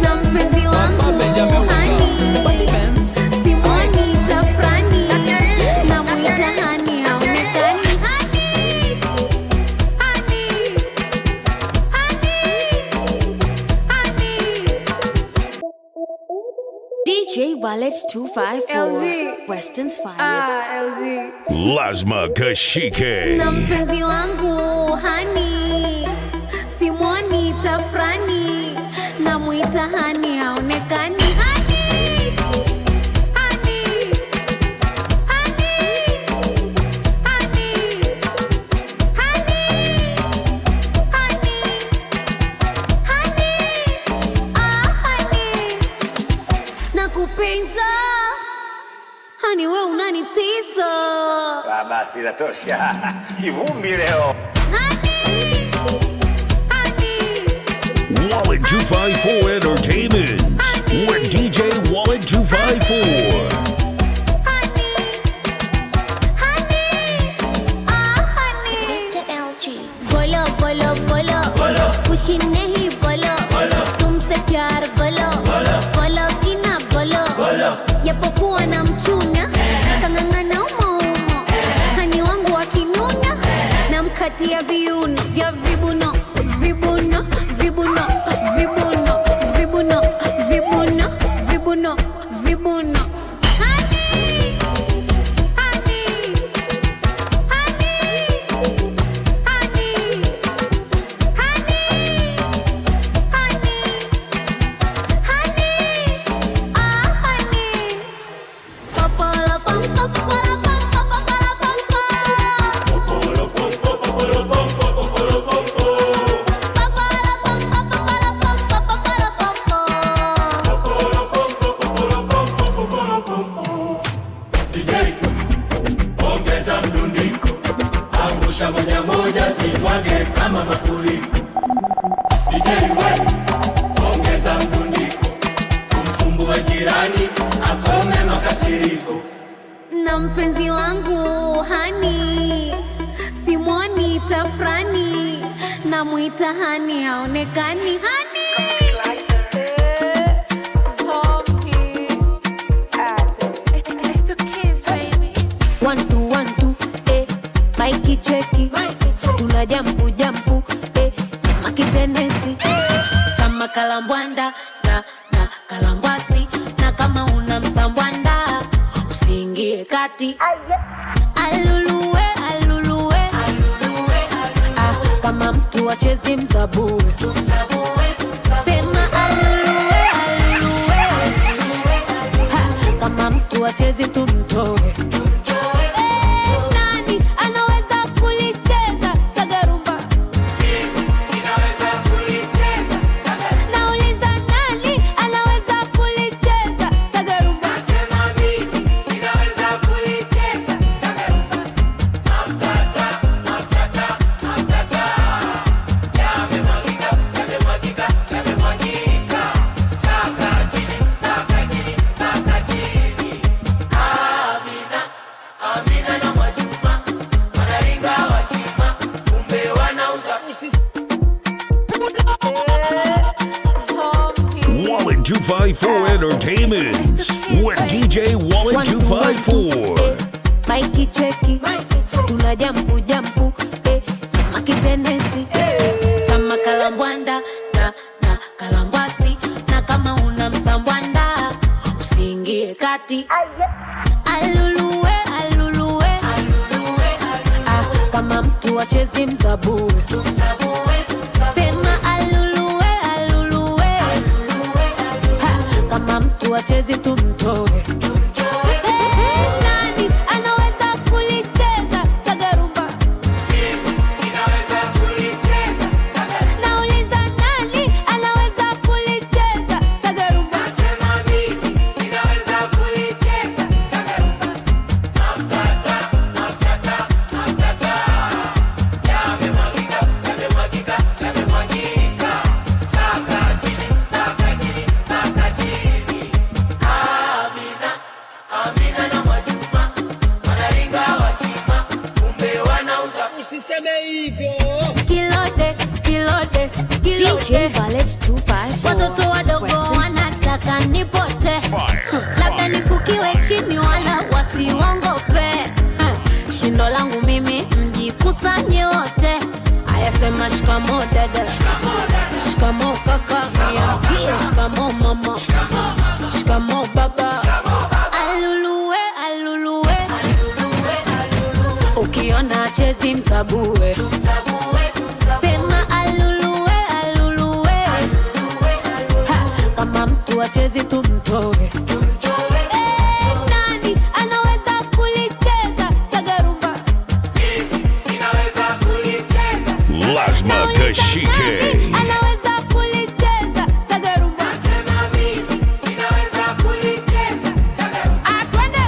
Na mpenzi wangu hani, Simoni tafrani, namwita hani haonekani. Hani, hani, hani, hani. DJ Ballet 254. Weston's finest. Lasma Kashike. Na mpenzi wangu hani, Simoni tafrani, haonekani. Honey, honey, honey, honey, honey, honey, honey, nakupenda. Honey, wewe unanitisa. Basi inatosha. Kivumbi leo. Wallet 254 Entertainment with DJ Wallet 254. बोलो बोलो बोलो खुशी नहीं बोलो तुमसे प्यार बोलो बोलो कि ना बोलो japokuwa na mchuna kang'ang'ana umo hani wangu wakinuna na mkatia viuno vya vibuno vibuno vibuno vibuno vibuno vibuno vibuno vibuno. Moja moja zimwage kama mafuriko. DJ we, ongeza mdundiko, kumsumbua jirani akome makasiriko. Na mpenzi wangu hani simwoni tafrani na muita hani haonekani. Hani Mikey cheki, tuna jampu jampu, makitenesi kama kalambwanda na kalambwasi, na kama una msambwanda usiingie kati. Aluluwe aluluwe kama mtu wachezi mzabue, sema aluluwe aluluwe kama mtu wachezi tumtoe. Wallet 254 Entertainment with DJ Wallet 254. Mikey cheki, tuna jampu jampu, makitenesi kama kalambwanda na kalambwasi, na kama una msambwanda usiingie kati. Aluluwe aluluwe kama mtu wachezi mzabue, sema aluluwe aluluwe kama mtu wachezi tumtoe. DJ Wallet 254. Watoto wadogo wanataka nipote, labda nifukiwe chini wala wasiwongope. Shindo langu mimi mjikusanye wote. Ayasema shikamo dada, shikamo kaka, niambie shikamo mama, shikamo baba. Aluluwe aluluwe ukiona chezi mzabue, sema aluluwe aluluwe kama mtu wachezi tumtoe. Nani anaweza kulicheza sagarumba? Ninaweza kulicheza. Lazima Kashike. Anaweza kulicheza sagarumba. Nasema mimi ninaweza kulicheza sagarumba. Atwende.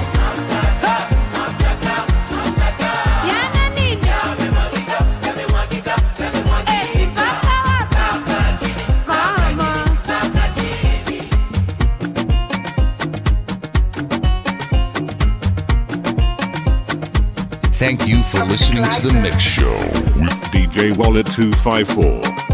Yana nini? Yamemwagika. Mpaka wapi? Mama. Thank you for listening to The Mix Show with DJ Wallet 254.